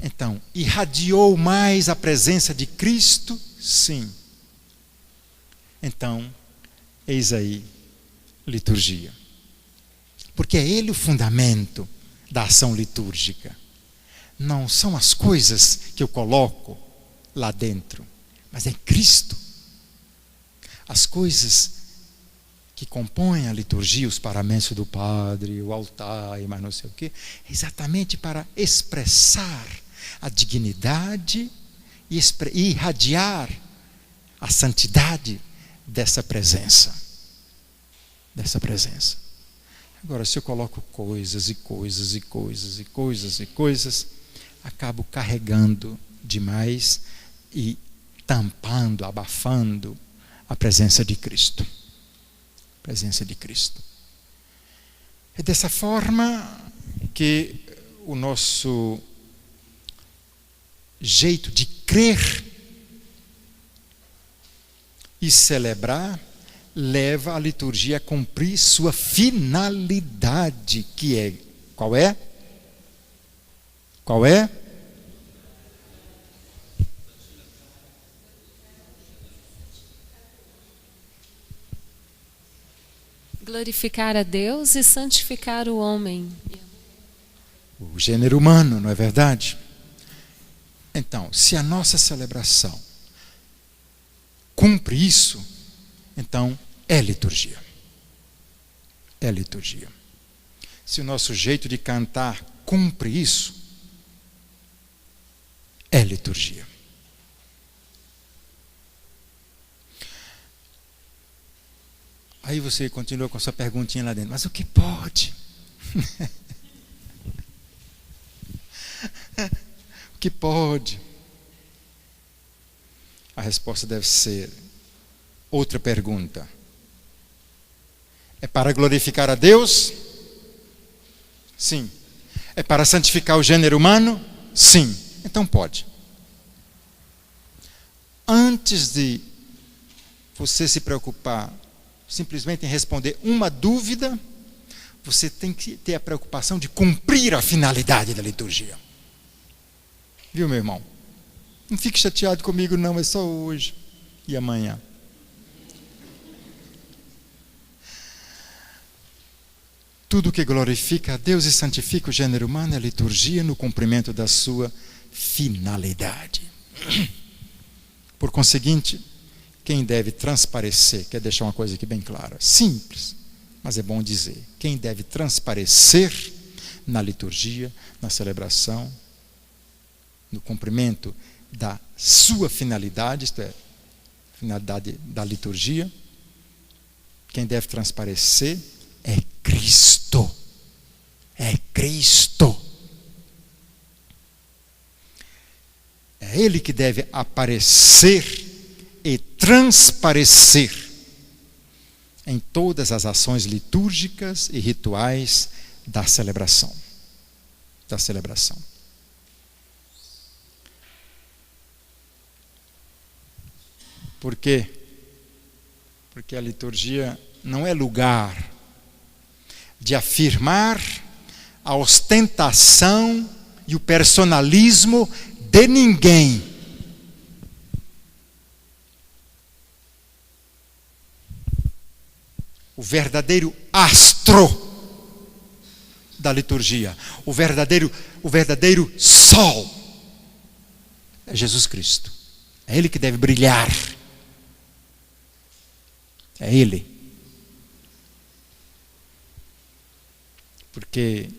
Então, irradiou mais a presença de Cristo? Sim. Então, eis aí, liturgia. Porque é ele o fundamento da ação litúrgica. Não são as coisas que eu coloco lá dentro, mas é Cristo. As coisas que compõem a liturgia, os paramentos do padre, o altar e mais não sei o quê, é exatamente para expressar a dignidade e irradiar a santidade dessa presença. Agora, se eu coloco coisas, acabo carregando demais e tampando, abafando a presença de Cristo. É dessa forma que o nosso jeito de crer e celebrar leva a liturgia a cumprir sua finalidade, que é, qual é? Qual é? Glorificar a Deus e santificar o homem. O gênero humano, não é verdade? Então, se a nossa celebração cumpre isso, então é liturgia. É liturgia. Se o nosso jeito de cantar cumpre isso, é liturgia. Aí você continua com a sua perguntinha lá dentro. Mas o que pode? O que pode? A resposta deve ser outra pergunta. É para glorificar a Deus? Sim. É para santificar o gênero humano? Sim. Então pode. Antes de você se preocupar simplesmente em responder uma dúvida, você tem que ter a preocupação de cumprir a finalidade da liturgia. Viu, meu irmão? Não fique chateado comigo, não, é só hoje e amanhã. Tudo que glorifica a Deus e santifica o gênero humano é liturgia no cumprimento da sua finalidade. Por conseguinte, quem deve transparecer, quer deixar uma coisa aqui bem clara, simples, mas é bom dizer, quem deve transparecer na liturgia, na celebração, no cumprimento da sua finalidade, isto é, finalidade da liturgia, quem deve transparecer é Cristo. É Cristo. É Ele que deve aparecer e transparecer em todas as ações litúrgicas e rituais da celebração. Da celebração. Por quê? Porque a liturgia não é lugar de afirmar a ostentação e o personalismo de ninguém. O verdadeiro astro da liturgia, o verdadeiro sol é Jesus Cristo. É Ele que deve brilhar. É Ele. Porque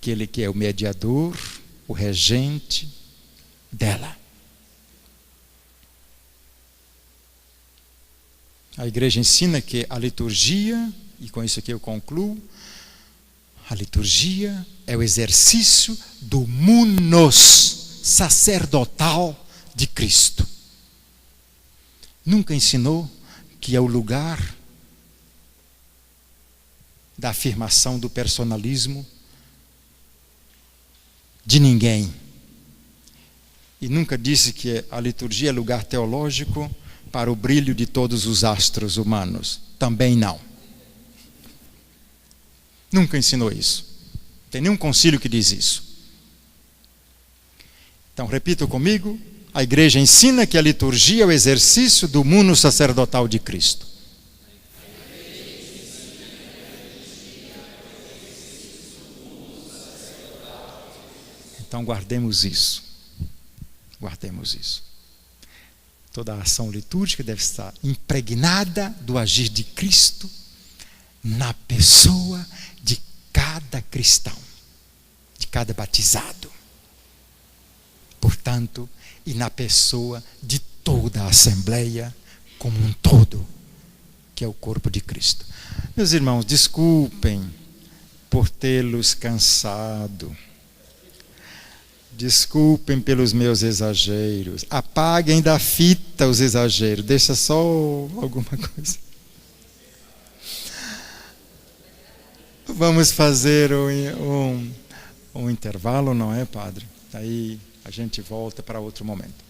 Ele que é o mediador, o regente dela. A igreja ensina que a liturgia, e com isso aqui eu concluo, a liturgia é o exercício do munus sacerdotal de Cristo. Nunca ensinou que é o lugar da afirmação do personalismo de ninguém. E nunca disse que a liturgia é lugar teológico para o brilho de todos os astros humanos. Também não. Nunca ensinou isso. Não tem nenhum concílio que diz isso. Então, repita comigo. A igreja ensina que a liturgia é o exercício do munus sacerdotal de Cristo. Então guardemos isso. Guardemos isso. Toda a ação litúrgica deve estar impregnada do agir de Cristo na pessoa de cada cristão, de cada batizado. Portanto, e na pessoa de toda a Assembleia como um todo, que é o corpo de Cristo. Meus irmãos, desculpem por tê-los cansado. Desculpem pelos meus exageros. Apaguem da fita os exageros. Deixa só alguma coisa. Vamos fazer um intervalo, não é, padre? Aí a gente volta para outro momento.